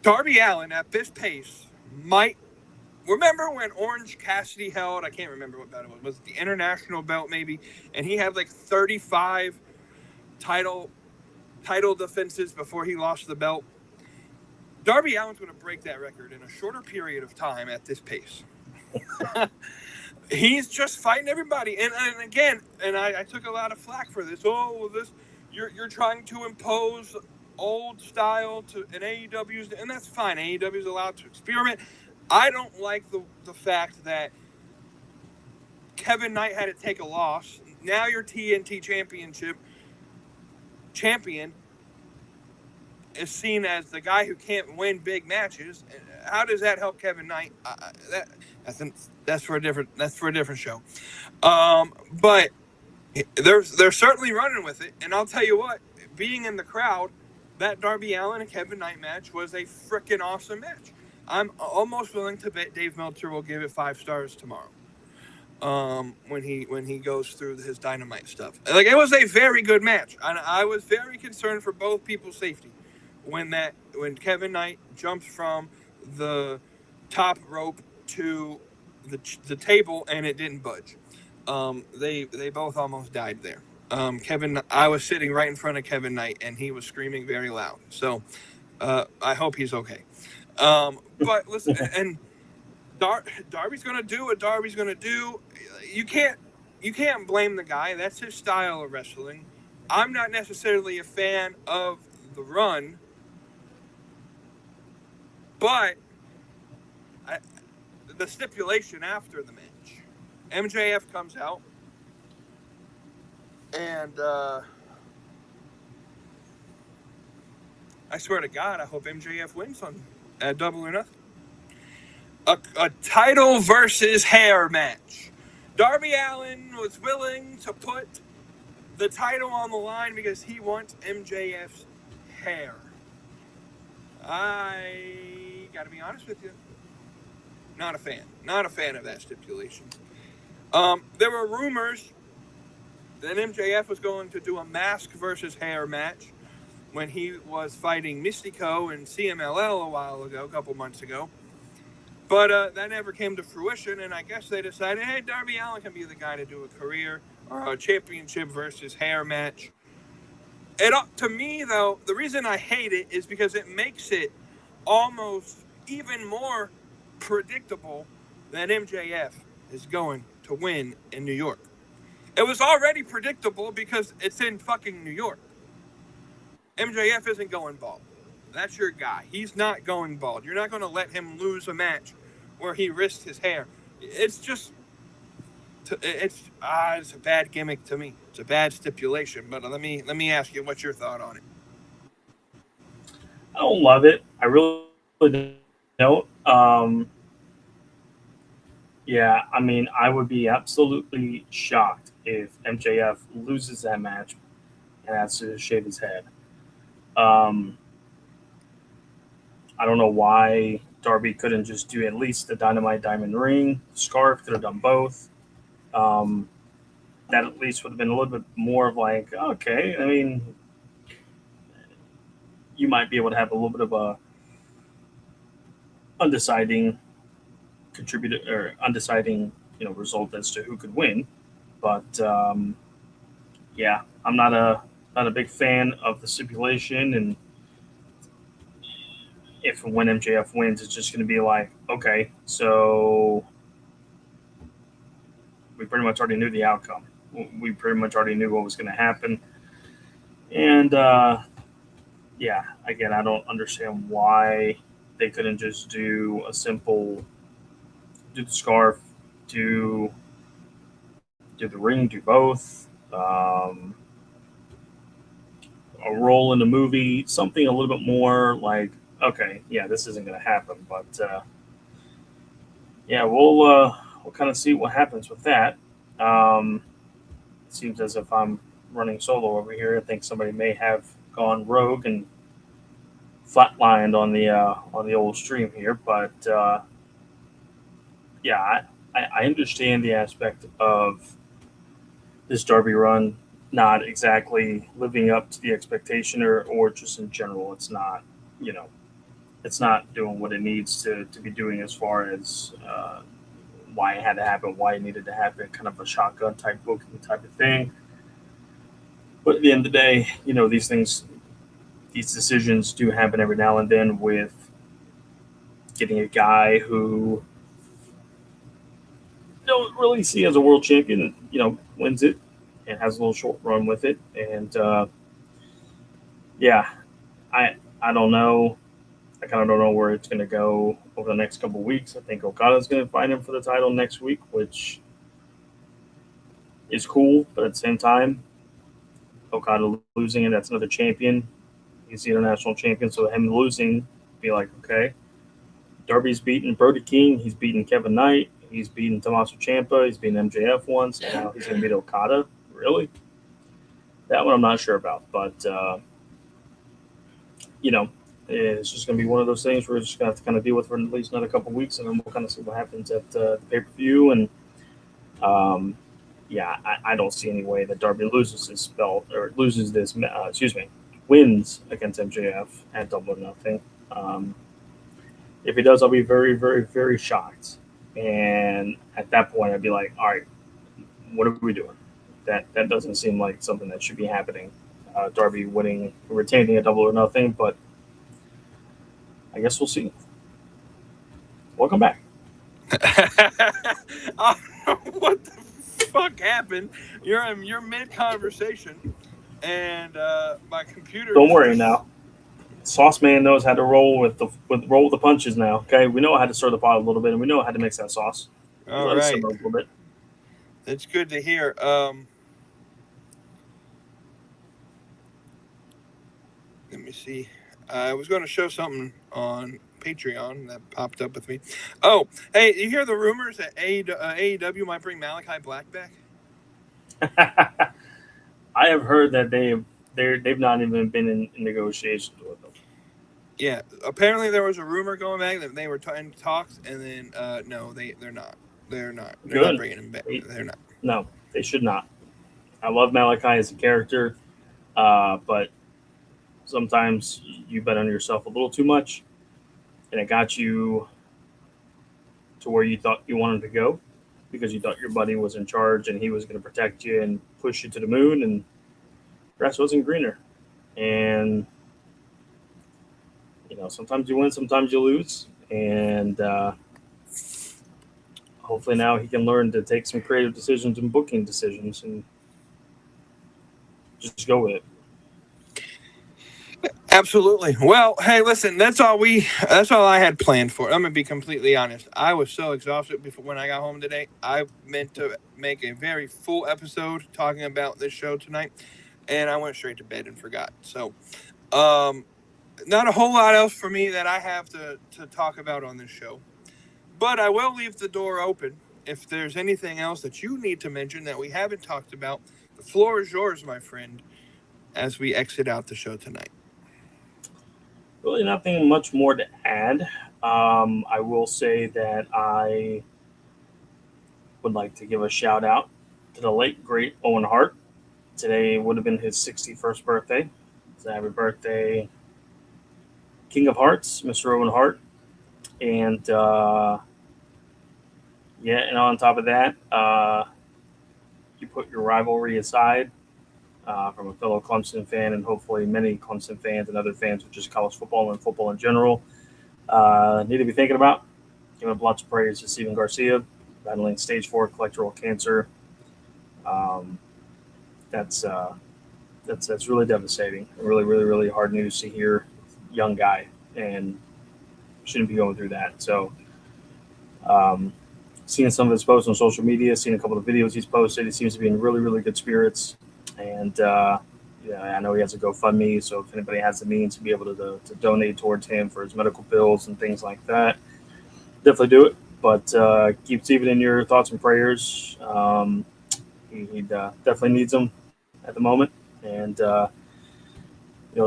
Darby Allin at this pace might. Remember when Orange Cassidy held? I can't remember what belt it was. Was it the international belt maybe? And he had like 35 title defenses before he lost the belt. Darby Allin's going to break that record in a shorter period of time at this pace. He's just fighting everybody. And again, I took a lot of flack for this. Oh, you're trying to impose old style to an AEW's, and that's fine. AEW's allowed to experiment. I don't like the fact that Kevin Knight had to take a loss. Now your TNT champion is seen as the guy who can't win big matches. How does that help Kevin Knight? That's for a different show. But they're certainly running with it, and I'll tell you what, being in the crowd, that Darby Allin and Kevin Knight match was a freaking awesome match. I'm almost willing to bet Dave Meltzer will give it 5 stars tomorrow. When he goes through his Dynamite stuff, like, it was a very good match, and I was very concerned for both people's safety when Kevin Knight jumped from the top rope to the table and it didn't budge. They both almost died there. I was sitting right in front of Kevin Knight and he was screaming very loud. So I hope he's okay. But listen, and Darby's gonna do what Darby's gonna do. You can't blame the guy. That's his style of wrestling. I'm not necessarily a fan of the run, but the stipulation after the match, MJF comes out, and I swear to God, I hope MJF wins at Double or Nothing. A title versus hair match. Darby Allin was willing to put the title on the line because he wants MJF's hair. I gotta be honest with you. Not a fan of that stipulation. There were rumors that MJF was going to do a mask versus hair match when he was fighting Mystico and CMLL a couple months ago. But that never came to fruition, and I guess they decided, hey, Darby Allin can be the guy to do a career or a championship versus hair match. To me, though, the reason I hate it is because it makes it almost even more predictable that MJF is going to win in New York. It was already predictable because it's in fucking New York. MJF isn't going bald. That's your guy. He's not going bald. You're not going to let him lose a match where he risked his hair. It's just, it's a bad gimmick to me. It's a bad stipulation. But let me ask you, what's your thought on it? I don't love it. I really don't. Yeah, I mean, I would be absolutely shocked if MJF loses that match and has to shave his head. I don't know why Darby couldn't just do at least the Dynamite Diamond Ring. Scarf could have done both. That at least would have been a little bit more of like, okay, I mean, you might be able to have a little bit of a undeciding result as to who could win. But yeah, I'm not a big fan of the stipulation, and if and when MJF wins, it's just going to be like, okay, so we pretty much already knew the outcome. We pretty much already knew what was going to happen. And yeah, again, I don't understand why they couldn't just do a simple do the scarf, do the ring, do both. A role in the movie, something a little bit more like, okay, yeah, this isn't going to happen, but yeah, we'll kind of see what happens with that. It seems as if I'm running solo over here. I think somebody may have gone rogue and flatlined on the old stream here, but yeah, I understand the aspect of this Darby run not exactly living up to the expectation, or just in general, it's not, it's not doing what it needs to be doing as far as why it had to happen, why it needed to happen, kind of a shotgun type booking type of thing. But at the end of the day, these decisions do happen every now and then with getting a guy who don't really see as a world champion, wins it and has a little short run with it. And yeah, I don't know. I kind of don't know where it's going to go over the next couple of weeks. I think Okada's going to fight him for the title next week, which is cool. But at the same time, Okada losing it, that's another champion. He's the international champion, so him losing, be like, okay, Darby's beaten Brody King, he's beaten Kevin Knight, he's beaten Tommaso Ciampa, he's beaten MJF once, and now he's going to beat Okada. Really? That one I'm not sure about, but it's just going to be one of those things we're just going to have to kind of deal with for at least another couple of weeks, and then we'll kind of see what happens at the pay-per-view. And yeah, I don't see any way that Darby loses this belt or wins against MJF at Double or Nothing. If he does, I'll be very, very, very shocked. And at that point, I'd be like, all right, what are we doing? That doesn't seem like something that should be happening. Darby retaining a Double or Nothing, but I guess we'll see. Welcome back. What the fuck happened? You're mid conversation, and my computer. Don't worry now. Sauce Man knows how to roll with the punches now. Okay, we know how to stir the pot a little bit, and we know how to mix that sauce. All right, a little bit. It's good to hear. Let me see. I was going to show something on Patreon that popped up with me. Oh, hey, you hear the rumors that AEW might bring Malachi Black back? I have heard that they've not even been in negotiations with them. Yeah, apparently there was a rumor going back that they were in talks, and then no, they're not. They're not bringing him back. They're not. No, they should not. I love Malachi as a character, but sometimes you bet on yourself a little too much, and it got you to where you thought you wanted to go because you thought your buddy was in charge and he was going to protect you and push you to the moon, and grass wasn't greener. And sometimes you win, sometimes you lose, and hopefully now he can learn to take some creative decisions and booking decisions and just go with it. Absolutely. Well, hey, listen, that's all I had planned for. I'm going to be completely honest. I was so exhausted when I got home today. I meant to make a very full episode talking about this show tonight, and I went straight to bed and forgot. So, not a whole lot else for me that I have to talk about on this show. But I will leave the door open. If there's anything else that you need to mention that we haven't talked about, the floor is yours, my friend, as we exit out the show tonight. Really nothing much more to add. I will say that I would like to give a shout out to the late, great Owen Hart. Today would have been his 61st birthday. So happy birthday, King of Hearts, Mr. Owen Hart. And and on top of that, you put your rivalry aside from a fellow Clemson fan and hopefully many Clemson fans and other fans of just college football and football in general. Need to be thinking about. Give up lots of praise to Steven Garcia, battling stage 4 colorectal cancer. That's really devastating. Really, really, really hard news to hear. Young guy, and shouldn't be going through that. So, seeing some of his posts on social media, seeing a couple of videos he's posted, he seems to be in really, really good spirits. And I know he has a GoFundMe, so if anybody has the means to be able to donate towards him for his medical bills and things like that, definitely do it. But keep Steven in your thoughts and prayers. He definitely needs them at the moment, and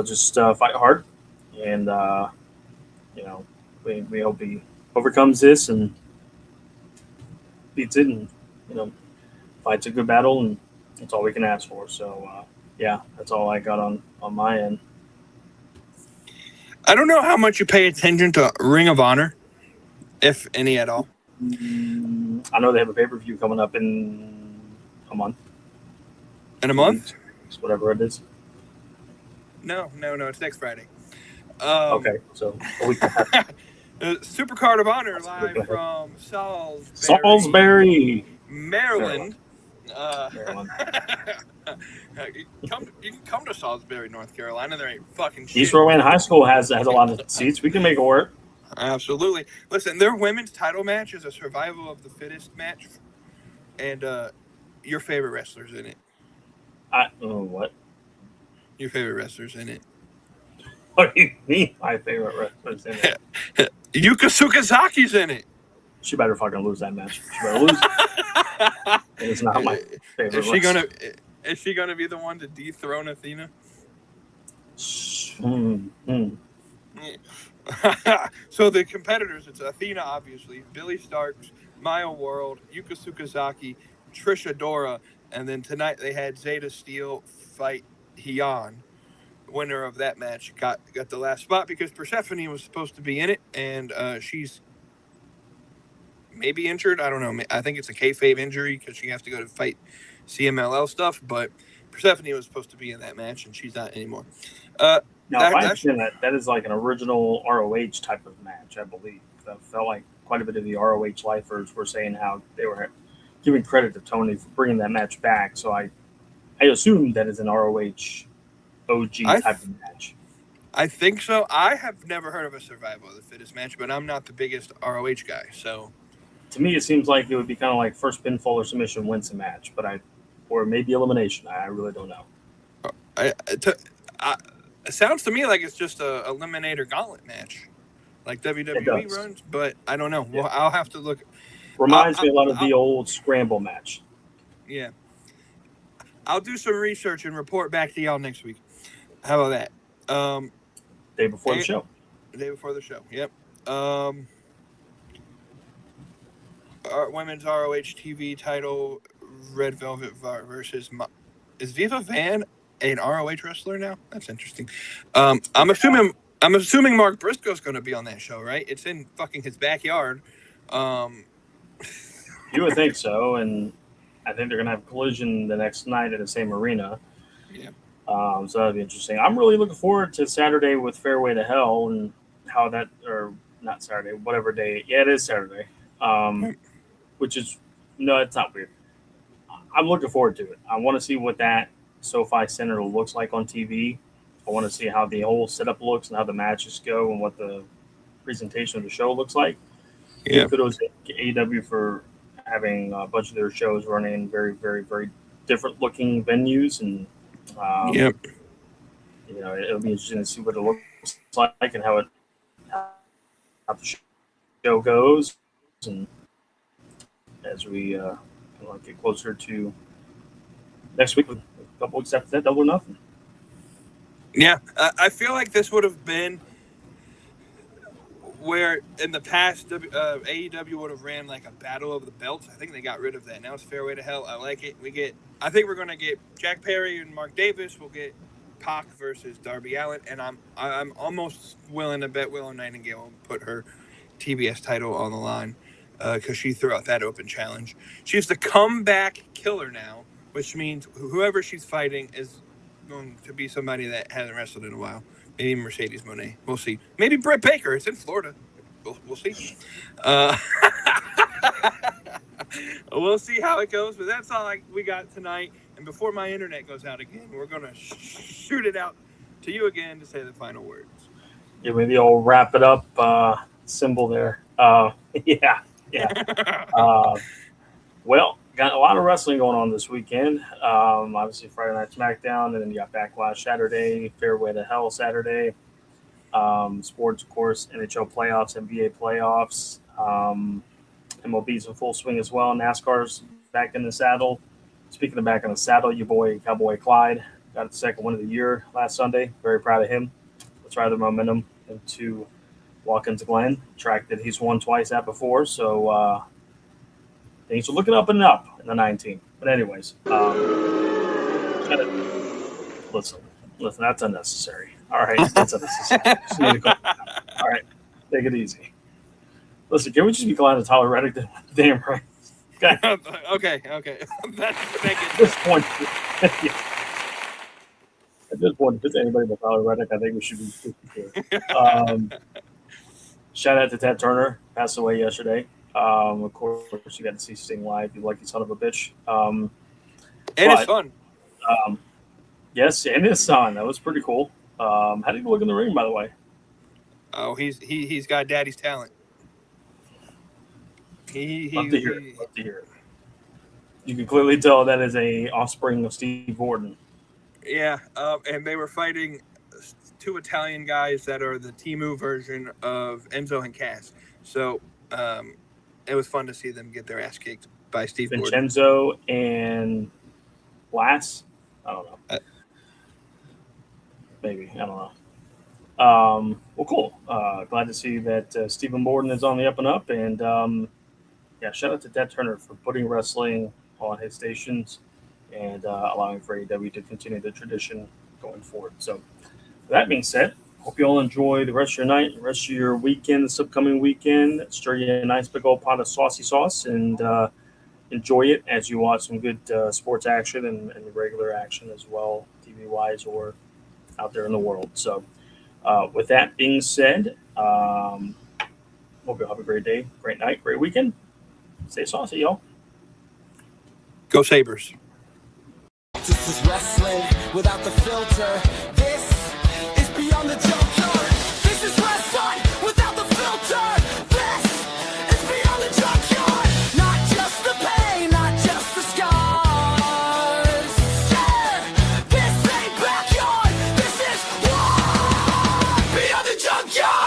just fight hard. And we hope he overcomes this and beats it, and fights a good battle, and that's all we can ask for. So that's all I got on my end. I don't know how much you pay attention to Ring of Honor, if any at all. I know they have a pay-per-view coming up in a month. In a month? Weeks, whatever it is. No, it's next Friday. Okay, so a week and a half. Supercard of Honor live from Salisbury, Maryland. Maryland. You can come to Salisbury, North Carolina. There ain't fucking shit. East Rowan High School has a lot of seats. We can make it work. Absolutely. Listen, their women's title match is a survival of the fittest match, and your favorite wrestlers in it. What? Your favorite wrestlers in it. What do you mean my favorite wrestlers in it? Yuka Tsukazaki's in it. She better fucking lose that match. She better lose. It's not my favorite. Is she gonna be the one to dethrone Athena? So the competitors, it's Athena, obviously, Billy Starks, Maya World, Yuka Tsukazaki, Trish Adora, and then tonight they had Zeta Steel fight Heian. Winner of that match got the last spot because Persephone was supposed to be in it, and she's maybe injured. I don't know. I think it's a kayfabe injury because she has to go to fight CMLL stuff, but Persephone was supposed to be in that match, and she's not anymore. Now, if I understand that is like an original ROH type of match, I believe. I felt like quite a bit of the ROH lifers were saying how they were giving credit to Tony for bringing that match back. So I assume that is an ROH OG type of match. I think so. I have never heard of a survival of the fittest match, but I'm not the biggest ROH guy. So to me, it seems like it would be kind of like first pinfall or submission wins the match, or maybe elimination. I really don't know. It sounds to me like it's just a eliminator gauntlet match, like WWE runs, but I don't know. Yeah. Well, I'll have to look. Reminds me a lot of the old scramble match. Yeah. I'll do some research and report back to y'all next week. How about that? Day before the show. The day before the show, yep. Our women's ROH TV title, Red Velvet versus... Is Viva Van an ROH wrestler now? That's interesting. I'm assuming Mark Briscoe's going to be on that show, right? It's in fucking his backyard. You would think so, and I think they're going to have Collision the next night at the same arena. Yeah. So that'll be interesting. I'm really looking forward to Saturday with Fairway to Hell and how that, or not Saturday, whatever day. Yeah, it is Saturday. Which is, no, it's not weird. I'm looking forward to it. I want to see what that SoFi Center looks like on TV. I want to see how the whole setup looks and how the matches go and what the presentation of the show looks like. Yeah. Kudos to AEW for having a bunch of their shows running in very, very, very different looking venues, and it'll be interesting to see what it looks like and how the show goes, and as we get closer to next week with a couple weeks after that, Double or Nothing. Yeah, I feel like this would have been where in the past AEW would have ran like a battle of the belts. I think they got rid of that. Now it's Fairway to Hell. I like it. I think we're gonna get Jack Perry and Mark Davis. We'll get Pac versus Darby Allin, and I'm almost willing to bet Willow Nightingale will put her TBS title on the line because she threw out that open challenge. She's the comeback killer now, which means whoever she's fighting is going to be somebody that hasn't wrestled in a while. Maybe Mercedes Moné. We'll see. Maybe Britt Baker. It's in Florida. We'll see. We'll see how it goes, but that's all we got tonight. And before my internet goes out again, we're going to shoot it out to you again to say the final words. Give me the old wrap it up symbol there. Yeah. Well, got a lot of wrestling going on this weekend. Obviously, Friday Night SmackDown, and then you got Backlash Saturday, Fairway to Hell Saturday. Sports, of course, NHL playoffs, NBA playoffs. MLB's in full swing as well. NASCAR's back in the saddle. Speaking of back in the saddle, your boy Cowboy Clyde got the second win of the year last Sunday. Very proud of him. Let's ride the momentum into Watkins Glen, track that he's won twice at before. So things are looking up and up in the 19. But anyways, listen, that's unnecessary. All right, that's unnecessary. All right, take it easy. Listen, can we just be glad that Tyler Reddick did damn right? Okay. That's At this point, if it's anybody but Tyler Reddick, I think we should be shout out to Ted Turner, passed away yesterday. Of course, you got to see Sting live. You lucky son of a bitch. And his son. Yes, and his son. That was pretty cool. How did he look in the ring, by the way? Oh, he's got daddy's talent. Love to hear it. You can clearly tell that is a offspring of Steve Borden. Yeah, and they were fighting two Italian guys that are the Timu version of Enzo and Cass. So it was fun to see them get their ass kicked by Steve Borden. Vincenzo and Lass? I don't know. Maybe. I don't know. Well, cool. Glad to see that Stephen Borden is on the up and up. And shout out to Ted Turner for putting wrestling on his stations and allowing for AEW to continue the tradition going forward. So, with that being said, hope you all enjoy the rest of your night, the rest of your weekend, this upcoming weekend. Stir you a nice big old pot of saucy sauce and enjoy it as you watch some good sports action and regular action as well, TV-wise or out there in the world. So, with that being said, hope you have a great day, great night, great weekend. Stay saucy, y'all. Go Sabres. This is wrestling without the filter. This is Beyond the Junkyard. This is wrestling without the filter. This is Beyond the Junkyard. Not just the pain, not just the scars. Yeah, this ain't backyard. This is Beyond the Junkyard.